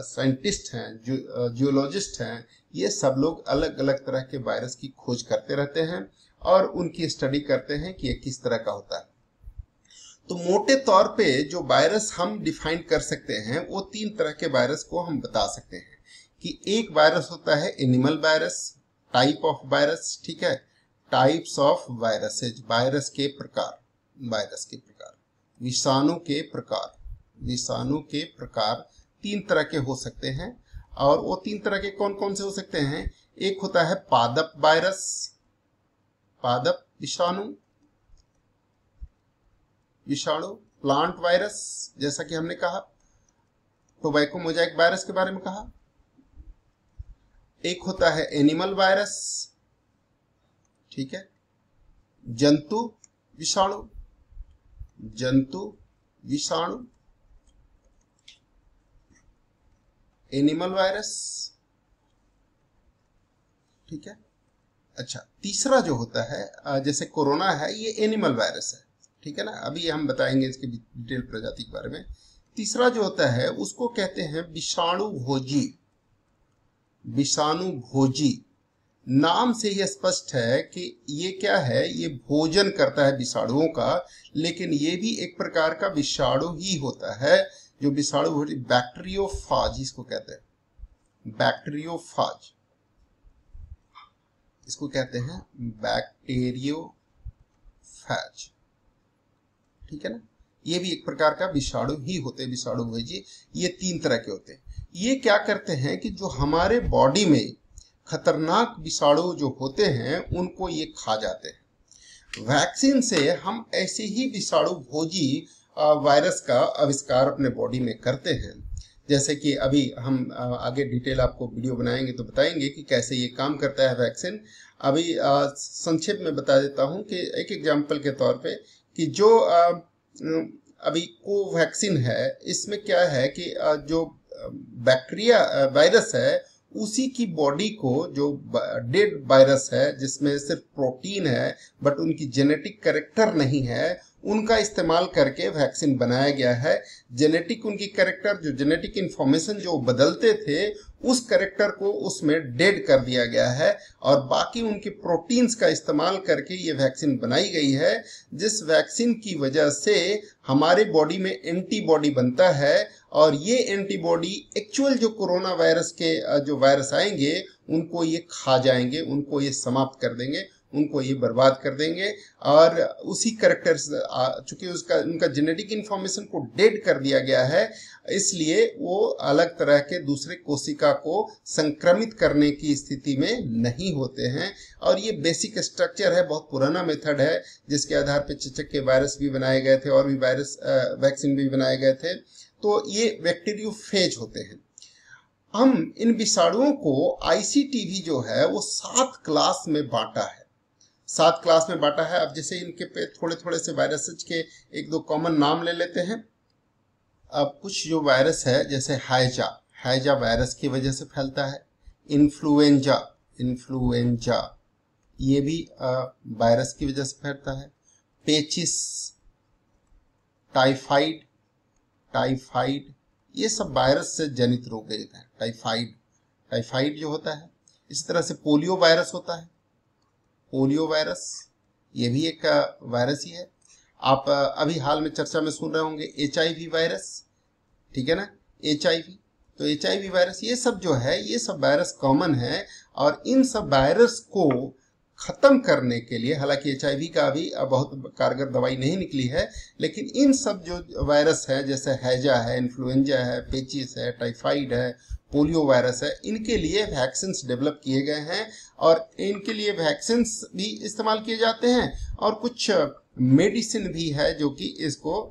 साइंटिस्ट हैं, जियोलॉजिस्ट हैं, ये सब लोग अलग अलग तरह के वायरस की खोज करते रहते हैं और उनकी स्टडी करते हैं कि ये किस तरह का होता है। तो मोटे तौर पे जो वायरस हम डिफाइन कर सकते हैं वो 3 तरह के वायरस को हम बता सकते हैं कि एक वायरस होता है animal virus, type of virus, ठीक है, टाइप्स ऑफ वायरसेज, वायरस के प्रकार, विषाणु के प्रकार 3 तरह के हो सकते हैं। और वो 3 तरह के कौन कौन से हो सकते हैं? एक होता है पादप वायरस, पादप विषाणु, प्लांट वायरस जैसा कि हमने कहा, टोबैको मोजाइक वायरस के बारे में कहा। एक होता है एनिमल वायरस, ठीक है, जंतु विषाणु, एनिमल वायरस, ठीक है। अच्छा, तीसरा जो होता है जैसे कोरोना है, ये एनिमल वायरस है, ठीक है ना, अभी हम बताएंगे इसके डिटेल प्रजाति के बारे में। तीसरा जो होता है उसको कहते हैं विषाणु भोजी। नाम से ही स्पष्ट है कि ये क्या है, ये भोजन करता है विषाणुओं का, लेकिन ये भी एक प्रकार का विषाणु ही होता है जो विषाणु भोजी, बैक्टीरियोफाज इसको कहते हैं, बैक्टीरियोफाज इसको कहते हैं, बैक्टीरियोफाज, ठीक है ना। ये भी एक प्रकार का विषाणु ही होते हैं, विषाणु भोजी। ये 3 तरह के होते हैं। ये क्या करते हैं कि जो हमारे बॉडी में खतरनाक विषाणु जो होते हैं उनको ये खा जाते हैं। वैक्सीन से हम ऐसे ही विषाणु भोजी वायरस का आविष्कार अपने बॉडी में करते हैं। जैसे कि अभी हम आगे डिटेल आपको वीडियो बनाएंगे तो बताएंगे कि कैसे ये काम करता है वैक्सीन। अभी संक्षेप में बता देता हूं कि एक एग्जाम्पल के तौर पे कि जो अभी कोवैक्सीन है, इसमें क्या है कि जो बैक्टीरिया वायरस है उसी की बॉडी को, जो डेड वायरस है जिसमें सिर्फ प्रोटीन है बट उनकी जेनेटिक कैरेक्टर नहीं है, उनका इस्तेमाल करके वैक्सीन बनाया गया है। जेनेटिक उनकी कैरेक्टर, जो जेनेटिक इंफॉर्मेशन जो बदलते थे उस कैरेक्टर को उसमें डेड कर दिया गया है और बाकी उनके प्रोटीन्स का इस्तेमाल करके ये वैक्सीन बनाई गई है, जिस वैक्सीन की वजह से हमारे बॉडी में एंटीबॉडी बनता है और ये एंटीबॉडी एक्चुअल जो कोरोना वायरस के जो वायरस आएंगे उनको ये खा जाएंगे, उनको ये समाप्त कर देंगे, उनको ये बर्बाद कर देंगे। और उसी कैरेक्टर चूंकि उनका जेनेटिक इंफॉर्मेशन को डेड कर दिया गया है, इसलिए वो अलग तरह के दूसरे कोशिका को संक्रमित करने की स्थिति में नहीं होते हैं। और ये बेसिक स्ट्रक्चर है, बहुत पुराना मेथड है जिसके आधार पर चेचक के वायरस भी बनाए गए थे और भी वायरस वैक्सीन भी बनाए गए थे। तो ये बैक्टीरियोफेज होते हैं। हम इन विषाणुओं को ICTV जो है वो 7 क्लास में बांटा है, 7 क्लास में बांटा है। अब जैसे इनके पे थोड़े थोड़े से वायरसेज के 1-2 कॉमन नाम ले लेते हैं। अब कुछ जो वायरस है जैसे हैजा वायरस की वजह से फैलता है। इन्फ्लुएंजा ये भी वायरस की वजह से फैलता है। पेचिस, टाइफाइड ये सब वायरस से जनित रोग हैं। टाइफाइड जो होता है। इसी तरह से पोलियो वायरस होता है, पोलियो वायरस ये भी एक वायरस ही है। आप अभी हाल में चर्चा में सुन रहे होंगे HIV वायरस, ठीक है ना, HIV। तो HIV वायरस ये सब जो है, ये सब वायरस कॉमन है और इन सब वायरस को खत्म करने के लिए, हालांकि HIV का अभी बहुत कारगर दवाई नहीं निकली है, लेकिन इन सब जो वायरस है जैसे हैजा है, इन्फ्लुएंजा है, पेचिस है, टाइफाइड है, पोलियो वायरस है, इनके लिए वैक्सीन्स डेवलप किए गए हैं और इनके लिए वैक्सीन्स भी इस्तेमाल किए जाते हैं और कुछ मेडिसिन भी है जो कि इसको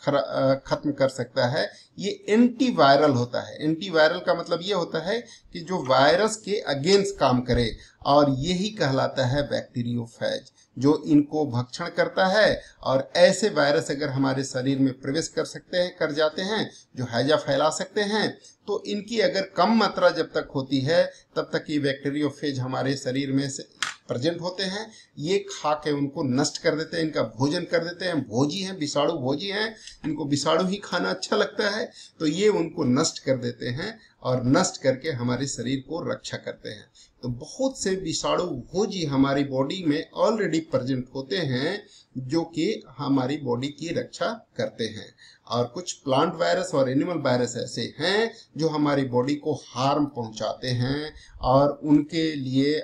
खत्म कर सकता है। ये एंटीवायरल होता है। एंटीवायरल का मतलब ये होता है कि जो वायरस के अगेंस्ट काम करे, और यही कहलाता है बैक्टीरियोफेज, जो इनको भक्षण करता है। और ऐसे वायरस अगर हमारे शरीर में प्रवेश कर जाते हैं, जो हैजा फैला सकते हैं, तो इनकी अगर कम मात्रा जब तक होती है तब तक ये बैक्टीरियोफेज हमारे शरीर में से प्रेजेंट होते हैं। ये खा के उनको नष्ट कर देते हैं, इनका भोजन कर देते हैं। भोजी हैं, विषाणु भोजी हैं, इनको विषाणु ही खाना अच्छा लगता है, तो ये उनको नष्ट कर देते हैं और नष्ट करके हमारे शरीर को रक्षा करते हैं। तो बहुत से विषाणु भोजी हमारी बॉडी में ऑलरेडी प्रेजेंट होते हैं, जो कि हमारी बॉडी की रक्षा करते हैं। और कुछ प्लांट वायरस और एनिमल वायरस ऐसे हैं जो हमारी बॉडी को हार्म पहुंचाते हैं, और उनके लिए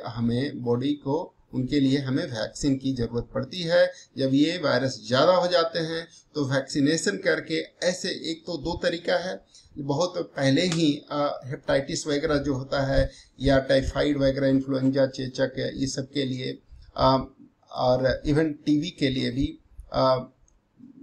हमें वैक्सीन की जरूरत पड़ती है। जब ये वायरस ज़्यादा हो जाते हैं तो वैक्सीनेशन करके, ऐसे एक तो दो तरीका है, बहुत पहले ही हेपेटाइटिस वगैरह जो होता है, या टाइफाइड वगैरह, इन्फ्लुएंजा, चेचक, ये सब के लिए, और इवन टीबी के लिए भी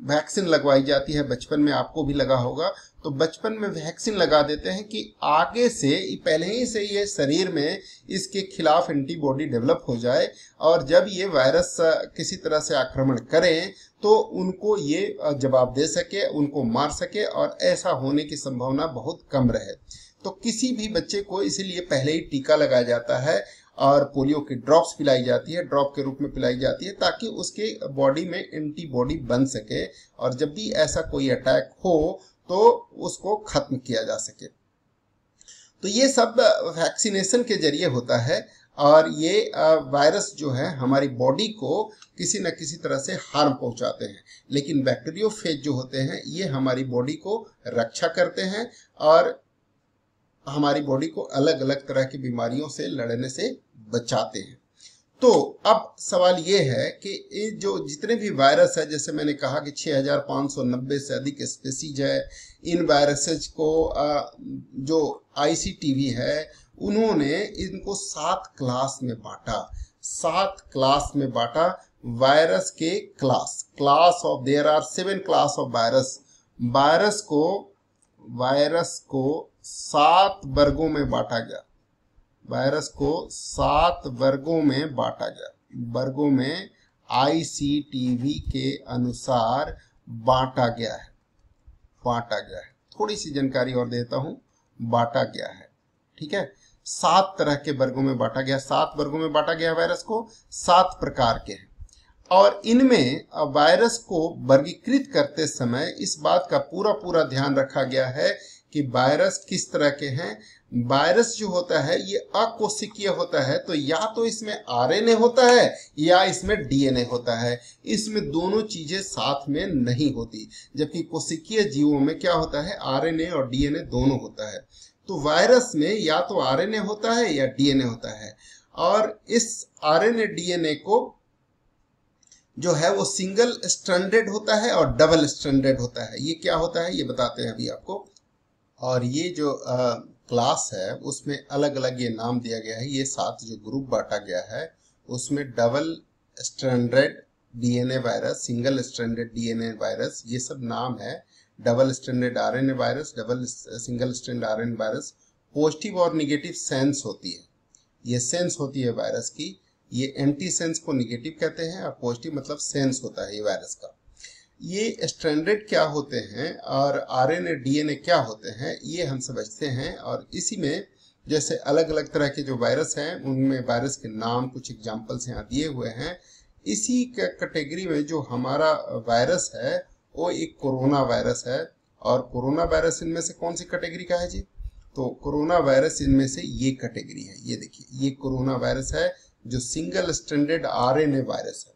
वैक्सीन लगवाई जाती है। बचपन में आपको भी लगा होगा, तो बचपन में वैक्सीन लगा देते हैं कि आगे से पहले ही से ये शरीर में इसके खिलाफ एंटीबॉडी डेवलप हो जाए, और जब ये वायरस किसी तरह से आक्रमण करें तो उनको ये जवाब दे सके, उनको मार सके, और ऐसा होने की संभावना बहुत कम रहे। तो किसी भी बच्चे को इसीलिए पहले ही टीका लगाया जाता है, और पोलियो की ड्रॉप्स पिलाई जाती है, ड्रॉप के रूप में पिलाई जाती है, ताकि उसके बॉडी में एंटीबॉडी बन सके, और जब भी ऐसा कोई अटैक हो तो उसको खत्म किया जा सके। तो ये सब वैक्सीनेशन के जरिए होता है, और ये वायरस जो है हमारी बॉडी को किसी न किसी तरह से हार्म पहुंचाते हैं। लेकिन बैक्टीरियोफेज जो होते हैं ये हमारी बॉडी को रक्षा करते हैं, और हमारी बॉडी को अलग अलग तरह की बीमारियों से लड़ने से बचाते हैं। तो अब सवाल ये है कि ये जो जितने भी वायरस है, जैसे मैंने कहा कि 6590 से अधिक स्पीसीज है, इन वायरसेज को जो ICTV है उन्होंने इनको 7 क्लास में बांटा। 7 क्लास में बांटा वायरस के class of, there are 7 class of virus. Virus को 7 वर्गों में बांटा गया। वायरस को 7 वर्गों में बांटा गया। वर्गों में ICTV के अनुसार बांटा गया है। थोड़ी सी जानकारी और देता हूं, बांटा गया है, ठीक है। 7 तरह के वर्गों में बांटा गया। 7 वर्गों में बांटा गया वायरस को, 7 प्रकार के हैं। और इनमें वायरस को वर्गीकृत करते समय इस बात का पूरा ध्यान रखा गया है कि वायरस किस तरह के हैं। वायरस जो होता है ये अकोशिकीय होता है, तो या तो इसमें RNA होता है या इसमें DNA होता है। इसमें दोनों चीजें साथ में नहीं होती। जबकि कोशिकीय जीवों में क्या होता है, RNA और DNA दोनों होता है। तो वायरस में या तो RNA होता है या DNA होता है, और इस RNA DNA को जो है वो सिंगल स्ट्रैंडेड होता है और डबल स्ट्रैंडेड होता है। ये क्या होता है ये बताते हैं अभी आपको। और ये जो क्लास है उसमें अलग अलग ये नाम दिया गया है। ये 7 जो ग्रुप बांटा गया है उसमें double stranded DNA virus, single stranded DNA virus, ये सब नाम है। Double stranded RNA virus, double single strand RNA virus. Positive और निगेटिव सेंस होती है, ये सेंस होती है वायरस की। ये एंटी सेंस को निगेटिव कहते हैं, और पॉजिटिव मतलब सेंस होता है ये वायरस का। ये स्ट्रैंडेड क्या होते हैं और RNA DNA क्या होते हैं ये हम समझते हैं। और इसी में जैसे अलग अलग तरह के जो वायरस हैं उनमें वायरस के नाम कुछ एग्जाम्पल्स यहाँ दिए हुए हैं। इसी कैटेगरी में जो हमारा वायरस है वो एक कोरोना वायरस है। और कोरोना वायरस इनमें से कौन सी कैटेगरी का है जी? तो कोरोना वायरस इनमें से ये कैटेगरी है। ये देखिए, ये कोरोना वायरस है जो सिंगल स्ट्रैंडेड RNA वायरस है।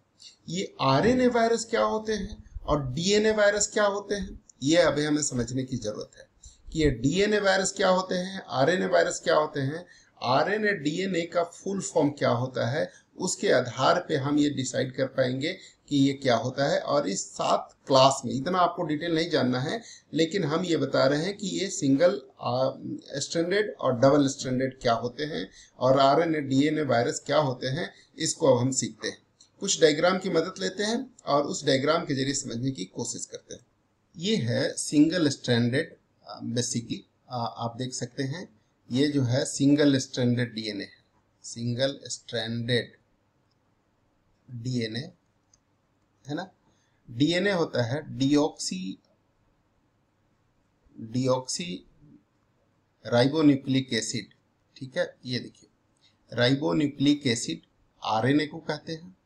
ये RNA वायरस क्या होते हैं और DNA वायरस क्या होते हैं, ये अभी हमें समझने की जरूरत है कि ये DNA वायरस क्या होते हैं, RNA वायरस क्या होते हैं। RNA DNA का फुल फॉर्म क्या होता है, उसके आधार पे हम ये डिसाइड कर पाएंगे कि ये क्या होता है। और इस 7 क्लास में इतना आपको डिटेल नहीं जानना है, लेकिन हम ये बता रहे हैं कि ये सिंगल स्ट्रैंडेड और डबल स्ट्रैंडेड क्या होते हैं और RNA DNA वायरस क्या होते हैं, इसको अब हम सीखते हैं। कुछ डायग्राम की मदद लेते हैं और उस डायग्राम के जरिए समझने की कोशिश करते हैं। ये है सिंगल स्ट्रैंडेड, बेसिकली आप देख सकते हैं ये जो है सिंगल स्ट्रैंडेड डीएनए है। सिंगल स्ट्रैंडेड डीएनए है ना। डीएनए होता है डीऑक्सी राइबोन्यूक्लिक एसिड, ठीक है। ये देखिए राइबोन्यूक्लिक एसिड आरएनए को कहते हैं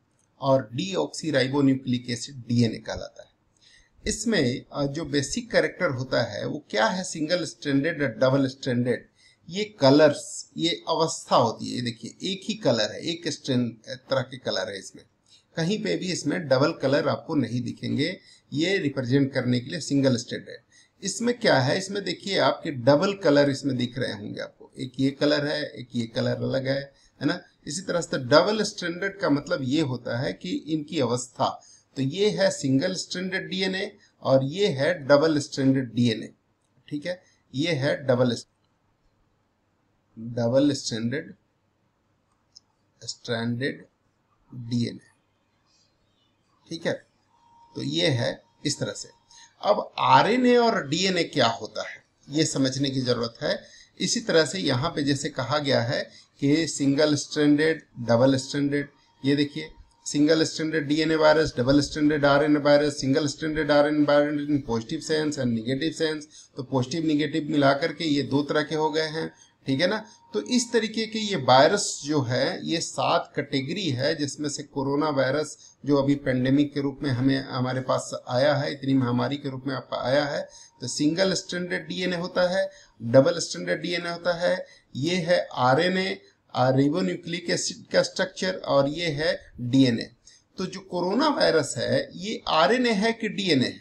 और डीऑक्सी राइबोन्यूक्लिक एसिड डीएनए कहलाता है। इसमें जो बेसिक कैरेक्टर होता है वो क्या है, सिंगल स्ट्रैंडेड और डबल स्ट्रैंडेड, ये कलर्स, ये अवस्था होती है। ये देखिए एक ही कलर है, एक तरह के कलर है इसमें, कहीं पे भी इसमें डबल कलर आपको नहीं दिखेंगे। ये रिप्रेजेंट करने के लिए सिंगल स्ट्रैंडेड। इसमें क्या है, इसमें देखिए आपके डबल कलर इसमें दिख रहे होंगे आपको, एक ये कलर है, एक ये कलर अलग है ना। इसी तरह से डबल स्ट्रैंडेड का मतलब ये होता है कि इनकी अवस्था, तो ये है सिंगल स्ट्रैंडेड डीएनए और ये है डबल स्ट्रैंडेड डीएनए, ठीक है। ये है डबल स्ट्रैंडेड डीएनए, ठीक है। तो ये है इस तरह से। अब आरएनए और डीएनए क्या होता है ये समझने की जरूरत है। इसी तरह से यहाँ पे जैसे कहा गया है कि सिंगल स्ट्रैंडेड, डबल स्ट्रैंडेड, ये देखिए single stranded DNA virus, double stranded RNA virus, single stranded RNA virus in positive sense and negative sense. तो पॉजिटिव निगेटिव मिलाकर के ये दो तरह के हो गए हैं, ठीक है ना। तो इस तरीके के ये वायरस जो है ये 7 कैटेगरी है, जिसमें से कोरोना वायरस जो अभी पेंडेमिक के रूप में हमारे पास आया है, इतनी महामारी के रूप में आया है। तो सिंगल स्ट्रैंडेड डीएनए होता है, डबल स्ट्रैंडेड डीएनए होता है, ये है आरएनए रिबोन्यूक्लिक एसिड का स्ट्रक्चर और ये है डीएनए। तो जो कोरोना वायरस है ये आरएनए है कि डीएनए है,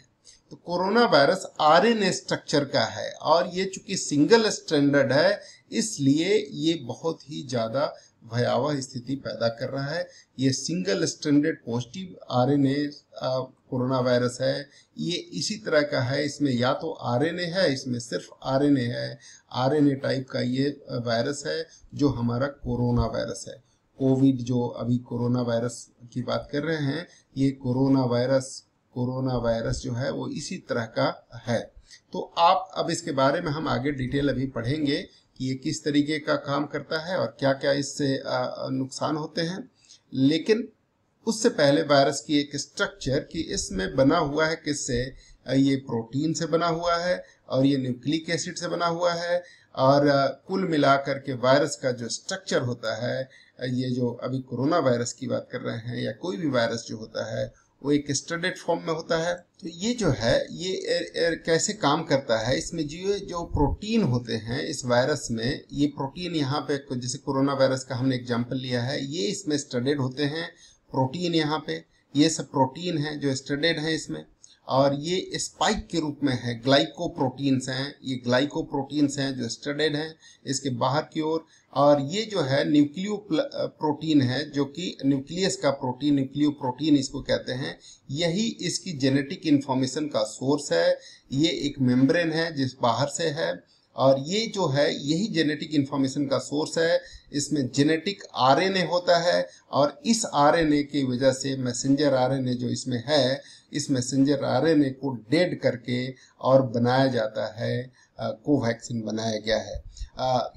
तो कोरोना वायरस आरएनए स्ट्रक्चर का है और ये चूंकि सिंगल स्ट्रैंडेड है इसलिए ये बहुत ही ज्यादा भयावह स्थिति पैदा कर रहा है। ये single stranded positive RNA corona virus है, ये इसी तरह का है। इसमें या तो आरएनए है, इसमें सिर्फ आरएनए है, आरएनए टाइप का ये वायरस है जो हमारा कोरोना वायरस है। कोविड जो अभी कोरोना वायरस की बात कर रहे हैं, ये कोरोना वायरस जो है वो इसी तरह का है। तो आप अब इसके बारे में हम आगे डिटेल अभी पढ़ेंगे कि ये किस तरीके का काम करता है और क्या क्या इससे नुकसान होते हैं। लेकिन उससे पहले वायरस की एक स्ट्रक्चर कि इसमें बना हुआ है किससे, ये प्रोटीन से बना हुआ है और ये न्यूक्लिक एसिड से बना हुआ है। और कुल मिलाकर के वायरस का जो स्ट्रक्चर होता है, ये जो अभी कोरोना वायरस की बात कर रहे हैं या कोई भी वायरस जो होता है वो एक स्टडेड फॉर्म में होता है। तो ये जो है ये कैसे काम करता है, इसमें जो प्रोटीन होते हैं इस वायरस में, ये प्रोटीन यहाँ पे जैसे कोरोना वायरस का हमने एग्जांपल लिया है, ये इसमें स्टडेड होते हैं प्रोटीन। यहाँ पे ये सब प्रोटीन है जो स्टडेड है इसमें, और ये स्पाइक के रूप में है, ग्लाइकोप्रोटीन्स हैं, ये ग्लाइकोप्रोटीन्स हैं जो स्टडेड हैं इसके बाहर की ओर। और ये जो है न्यूक्लियो प्रोटीन है जो कि न्यूक्लियस का प्रोटीन, न्यूक्लियो प्रोटीन इसको कहते हैं, यही इसकी जेनेटिक इंफॉर्मेशन का सोर्स है। ये एक मेम्ब्रेन है जिस बाहर से है और ये जो है यही जेनेटिक इंफॉर्मेशन का सोर्स है। इसमें जेनेटिक आरएनए होता है और इस आरएनए की वजह से मैसेंजर आरएनए जो इसमें है, इस मैसेंजर आरएनए को डेड करके और बनाया जाता है, कोवैक्सीन बनाया गया है।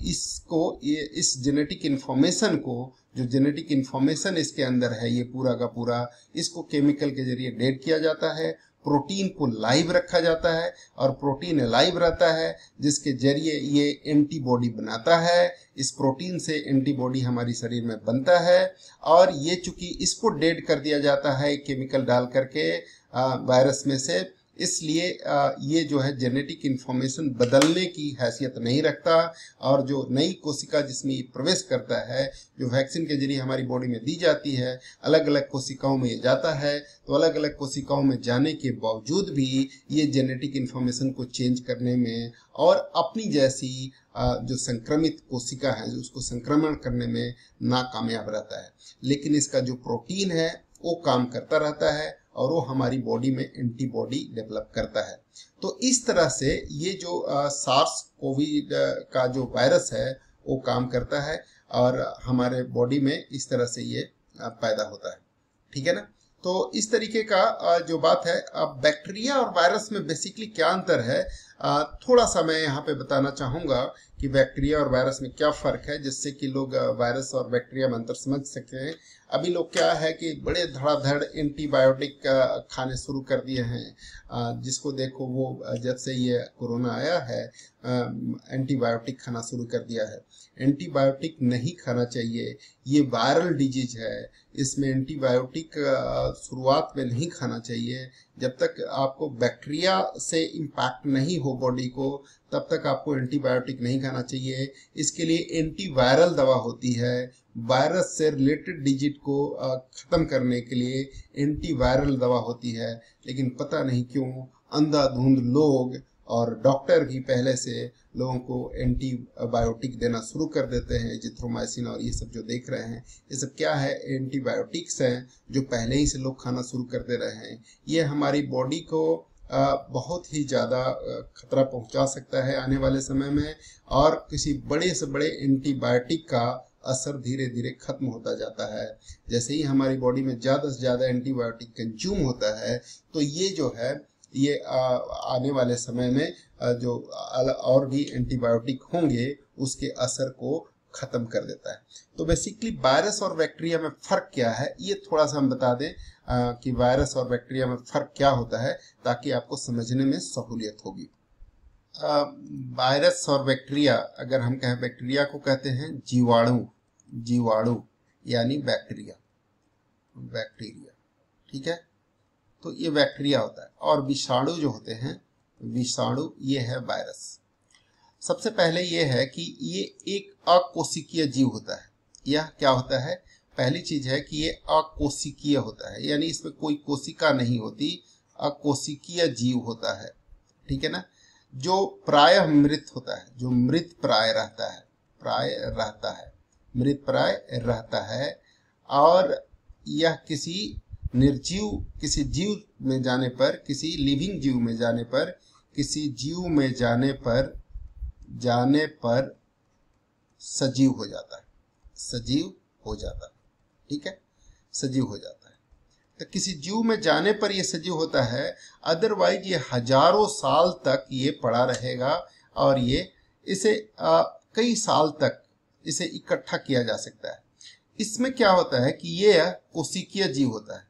इस जेनेटिक इंफॉर्मेशन को, जो जेनेटिक इंफॉर्मेशन इसके अंदर है ये पूरा का पूरा, इसको केमिकल के जरिए डेड किया जाता है। प्रोटीन को लाइव रखा जाता है और प्रोटीन लाइव रहता है जिसके जरिए ये एंटीबॉडी बनाता है। इस प्रोटीन से एंटीबॉडी हमारी शरीर में बनता है और ये चूंकि इसको डेड कर दिया जाता है केमिकल डाल करके वायरस में से, इसलिए ये जो है जेनेटिक इंफॉर्मेशन बदलने की हैसियत नहीं रखता और जो नई कोशिका जिसमें ये प्रवेश करता है, जो वैक्सीन के जरिए हमारी बॉडी में दी जाती है, अलग अलग कोशिकाओं में ये जाता है। तो अलग अलग कोशिकाओं में जाने के बावजूद भी ये जेनेटिक इंफॉर्मेशन को चेंज करने में और अपनी जैसी जो संक्रमित कोशिका है उसको संक्रमण करने में नाकामयाब रहता है। लेकिन इसका जो प्रोटीन है वो काम करता रहता है और वो हमारी बॉडी में एंटीबॉडी डेवलप करता है। तो इस तरह से ये जो सार्स कोविड का जो वायरस है वो काम करता है और हमारे बॉडी में इस तरह से ये पैदा होता है। ठीक है ना। तो इस तरीके का जो बात है। अब बैक्टीरिया और वायरस में बेसिकली क्या अंतर है, थोड़ा सा मैं यहाँ पे बताना चाहूँगा कि बैक्टीरिया और वायरस में क्या फ़र्क है, जिससे कि लोग वायरस और बैक्टीरिया में अंतर समझ सकते हैं। अभी लोग क्या है कि बड़े धड़ाधड़ एंटीबायोटिक खाने शुरू कर दिए हैं, जिसको देखो वो जब से ये कोरोना आया है एंटीबायोटिक खाना शुरू कर दिया है। एंटीबायोटिक नहीं खाना चाहिए, ये वायरल डिजीज है, इसमें एंटीबायोटिक शुरुआत में नहीं खाना चाहिए। जब तक आपको बैक्टीरिया से इम्पैक्ट नहीं हो बॉडी को, तब तक आपको एंटीबायोटिक नहीं खाना चाहिए। इसके लिए एंटीवायरल दवा होती है, वायरस से रिलेटेड डिजीज को ख़त्म करने के लिए एंटीवायरल दवा होती है। लेकिन पता नहीं क्यों अंधाधुंध लोग और डॉक्टर भी पहले से लोगों को एंटीबायोटिक देना शुरू कर देते हैं। एजिथ्रोमाइसिन और ये सब जो देख रहे हैं, ये सब क्या है, एंटीबायोटिक्स हैं जो पहले ही से लोग खाना शुरू कर दे रहे हैं। ये हमारी बॉडी को बहुत ही ज़्यादा खतरा पहुंचा सकता है आने वाले समय में, और किसी बड़े से बड़े एंटीबायोटिक का असर धीरे धीरे खत्म होता जाता है। जैसे ही हमारी बॉडी में ज़्यादा से ज़्यादा एंटीबायोटिक कंज्यूम होता है, तो ये जो है ये आने वाले समय में जो और भी एंटीबायोटिक होंगे उसके असर को खत्म कर देता है। तो बेसिकली वायरस और बैक्टीरिया में फ़र्क क्या है, ये थोड़ा सा हम बता दें कि वायरस और बैक्टीरिया में फ़र्क क्या होता है, ताकि आपको समझने में सहूलियत होगी। वायरस और बैक्टीरिया, अगर हम कहें, बैक्टीरिया को कहते हैं जीवाणु, जीवाणु यानी बैक्टीरिया, बैक्टीरिया, ठीक है। तो ये बैक्टीरिया होता है, और विषाणु जो होते हैं, विषाणु ये है वायरस। सबसे पहले ये है कि ये एक अकोशिकीय जीव होता है। यह क्या होता है, पहली चीज है कि ये अकोशिकीय होता है, यानी इसमें कोई कोशिका नहीं होती, अकोशिकीय जीव होता है, ठीक है ना। जो प्रायः मृत होता है, जो मृत प्राय रहता है, प्राय रहता है, मृत प्राय रहता है। और यह किसी निर्जीव, किसी जीव में जाने पर, किसी लिविंग जीव में जाने पर, किसी जीव में जाने पर सजीव हो जाता है, सजीव हो जाता है, ठीक है, सजीव हो जाता है। तो किसी जीव में जाने पर ये सजीव होता है, अदरवाइज ये हजारों साल तक ये पड़ा रहेगा, और ये इसे कई साल तक इसे इकट्ठा किया जा सकता है। इसमें क्या होता है कि ये कोशिकीय जीव होता है,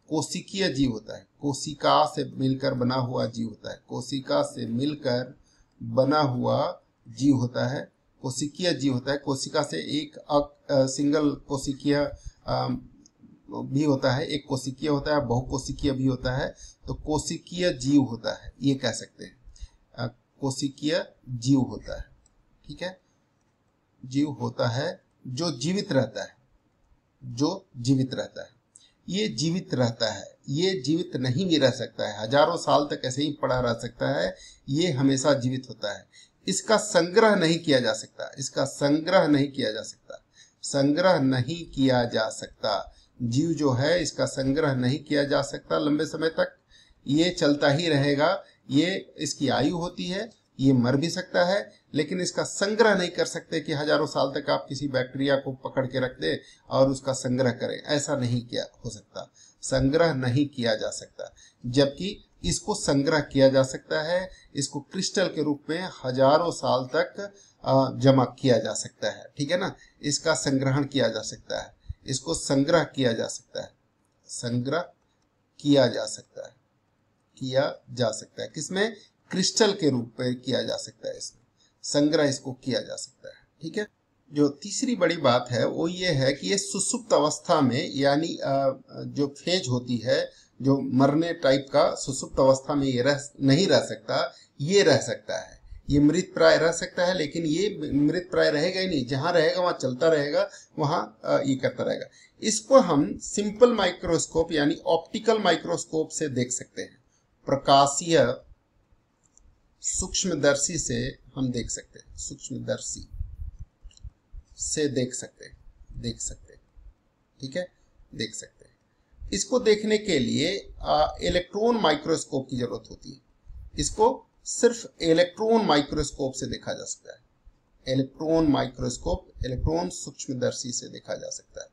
कोशिकीय जीव होता है, कोशिका से मिलकर बना हुआ जीव होता है, कोशिका से मिलकर बना हुआ जीव होता है, कोशिकीय जीव होता है। कोशिका से एक सिंगल कोशिकीय भी होता है, एक कोशिकीय होता है, बहुकोशिकीय भी होता है। तो कोशिकीय जीव होता है, ये कह सकते हैं, कोशिकीय जीव होता है, ठीक है, जीव होता है जो जीवित रहता है, जो जीवित रहता है। ये जीवित रहता है, ये जीवित नहीं भी रह सकता है, हजारों साल तक ऐसे ही पड़ा रह सकता है, ये हमेशा जीवित होता है। इसका संग्रह नहीं किया जा सकता, इसका संग्रह नहीं किया जा सकता, संग्रह नहीं किया जा सकता। जीव जो है इसका संग्रह नहीं किया जा सकता लंबे समय तक, ये चलता ही रहेगा। ये इसकी आयु होती है, ये मर भी सकता है, लेकिन इसका संग्रह नहीं कर सकते कि हजारों साल तक आप किसी बैक्टीरिया को पकड़ के रख दे और उसका संग्रह करें, ऐसा नहीं किया हो सकता, संग्रह नहीं किया जा सकता। जबकि इसको संग्रह किया जा सकता है, इसको क्रिस्टल के रूप में हजारों साल तक जमा किया जा सकता है, ठीक है ना। इसका संग्रहण किया जा सकता है, इसको संग्रह किया जा सकता है, संग्रह किया जा सकता है, किया जा सकता है। किसमें, क्रिस्टल के रूप में किया जा सकता है, इसमें संग्रह इसको किया जा सकता है, ठीक है। जो तीसरी बड़ी बात है वो ये है कि ये सुसुप्त अवस्था में, यानी जो फेज होती है, जो मरने टाइप का, सुसुप्त अवस्था में ये नहीं रह सकता, ये रह सकता है। ये मृत प्राय रह सकता है, लेकिन ये मृत प्राय रहेगा ही नहीं, जहां रहेगा वहां चलता रहेगा, वहां ये करता रहेगा। इसको हम सिंपल माइक्रोस्कोप यानी ऑप्टिकल माइक्रोस्कोप से देख सकते हैं, प्रकाशीय सूक्ष्मदर्शी से हम देख सकते हैं, सूक्ष्मदर्शी से देख सकते हैं, ठीक है, देख सकते हैं। इसको देखने के लिए इलेक्ट्रॉन माइक्रोस्कोप की जरूरत होती है। इसको सिर्फ इलेक्ट्रॉन माइक्रोस्कोप से देखा जा सकता है, इलेक्ट्रॉन माइक्रोस्कोप, इलेक्ट्रॉन सूक्ष्मदर्शी से देखा जा सकता है,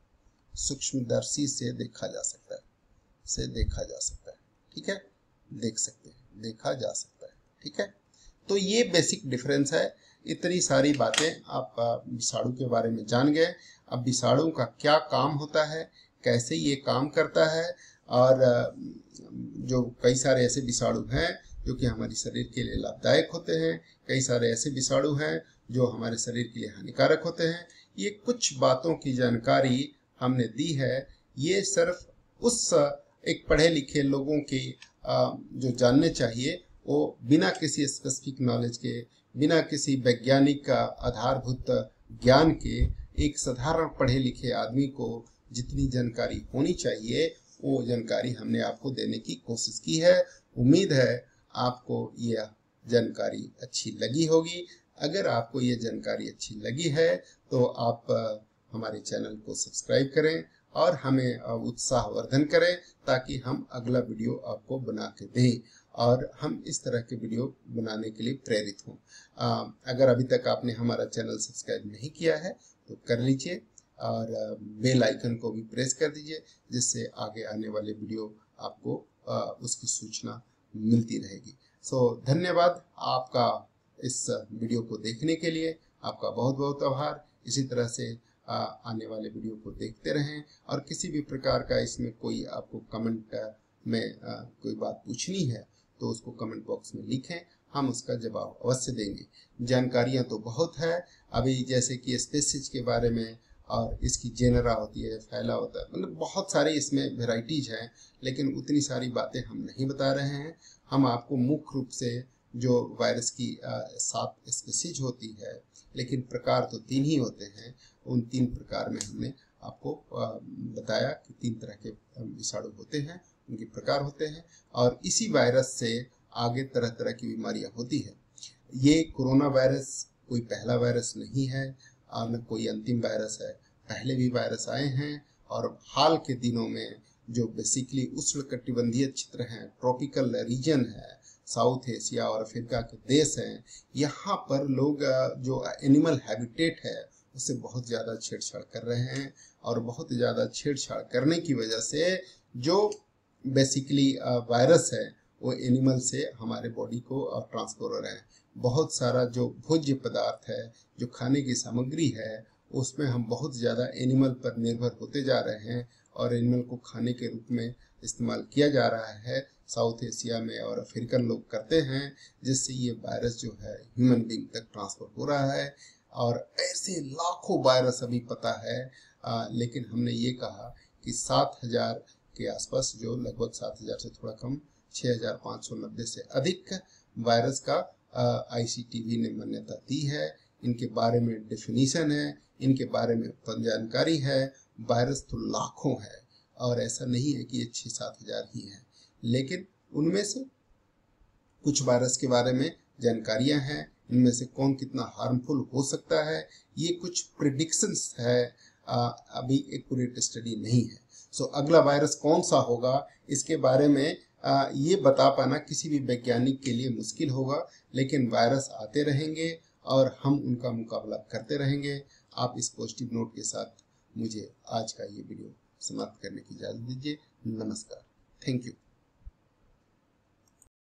सूक्ष्मदर्शी से देखा जा सकता है, से देखा जा सकता है। ठीक है, देख सकते हैं, देखा जा सकता है। ठीक है, तो ये बेसिक डिफरेंस है। इतनी सारी बातें आप विषाणु के बारे में जान गए। अब विषाणु का क्या काम होता है, कैसे ये काम करता है, और जो कई सारे ऐसे विषाणु हैं जो कि हमारे शरीर के लिए लाभदायक होते हैं, कई सारे ऐसे विषाणु हैं जो हमारे शरीर के लिए हानिकारक होते हैं। ये कुछ बातों की जानकारी हमने दी है। ये सिर्फ उस एक पढ़े लिखे लोगों की जो जानने चाहिए, वो बिना किसी स्पेसिफिक नॉलेज के, बिना किसी वैज्ञानिक का आधारभूत ज्ञान के, एक साधारण पढ़े लिखे आदमी को जितनी जानकारी होनी चाहिए वो जानकारी हमने आपको देने की कोशिश की है। उम्मीद है आपको यह जानकारी अच्छी लगी होगी। अगर आपको ये जानकारी अच्छी लगी है तो आप हमारे चैनल को सब्सक्राइब करें और हमें उत्साहवर्धन करें, ताकि हम अगला वीडियो आपको बना के दें और हम इस तरह के वीडियो बनाने के लिए प्रेरित हों। अगर अभी तक आपने हमारा चैनल सब्सक्राइब नहीं किया है तो कर लीजिए और बेल आइकन को भी प्रेस कर दीजिए, जिससे आगे आने वाले वीडियो आपको उसकी सूचना मिलती रहेगी। धन्यवाद आपका इस वीडियो को देखने के लिए। आपका बहुत बहुत आभार। इसी तरह से आने वाले वीडियो को देखते रहें, और किसी भी प्रकार का इसमें कोई आपको कमेंट में कोई बात पूछनी है तो उसको कमेंट बॉक्स में लिखें, हम उसका जवाब अवश्य देंगे। जानकारियां तो बहुत है अभी, जैसे कि स्पीशीज के बारे में, और इसकी जेनरा होती है, फैला होता है, मतलब बहुत सारे इसमें वेराइटीज हैं, लेकिन उतनी सारी बातें हम नहीं बता रहे हैं। हम आपको मुख्य रूप से जो वायरस की 7 स्पीशीज होती है, लेकिन प्रकार तो 3 ही होते हैं, उन 3 प्रकार में हमने आपको बताया कि 3 तरह के विषाणु होते हैं, उनके प्रकार होते हैं, और इसी वायरस से आगे तरह तरह की बीमारियां होती है। ये कोरोना वायरस कोई पहला वायरस नहीं है और न कोई अंतिम वायरस है। पहले भी वायरस आए हैं, और हाल के दिनों में जो बेसिकली उष्णकटिबंधीय क्षेत्र हैं, ट्रॉपिकल रीजन है, साउथ एशिया और अफ्रीका के देश हैं, यहाँ पर लोग जो एनिमल हैबिटेट है उससे बहुत ज़्यादा छेड़छाड़ कर रहे हैं, और बहुत ज़्यादा छेड़छाड़ करने की वजह से जो बेसिकली वायरस है वो एनिमल से हमारे बॉडी को ट्रांसफर हो रहे हैं। बहुत सारा जो भोज्य पदार्थ है, जो खाने की सामग्री है, उसमें हम बहुत ज़्यादा एनिमल पर निर्भर होते जा रहे हैं, और एनिमल को खाने के रूप में इस्तेमाल किया जा रहा है। साउथ एशिया में और अफ्रीकन लोग करते हैं, जिससे ये वायरस जो है ह्यूमन बींग तक ट्रांसफर हो रहा है। और ऐसे लाखों वायरस अभी पता है, लेकिन हमने ये कहा कि 7000 के आसपास, जो लगभग 7000 से थोड़ा कम, 6590 से अधिक वायरस का ICTV ने मान्यता दी है। इनके बारे में डेफिनेशन है, इनके बारे में जानकारी है। वायरस तो लाखों है, और ऐसा नहीं है कि ये 6-7 हजार ही हैं, लेकिन उनमें से कुछ वायरस के बारे में जानकारियां हैं। इनमें से कौन कितना हार्मफुल हो सकता है, ये कुछ प्रिडिक्शंस है, अभी एक्यूरेट स्टडी नहीं है। अगला वायरस कौन सा होगा, इसके बारे में ये बता पाना किसी भी वैज्ञानिक के लिए मुश्किल होगा, लेकिन वायरस आते रहेंगे और हम उनका मुकाबला करते रहेंगे। आप इस पॉजिटिव नोट के साथ मुझे आज का ये वीडियो समाप्त करने की इजाज़त दीजिए। नमस्कार, थैंक यू।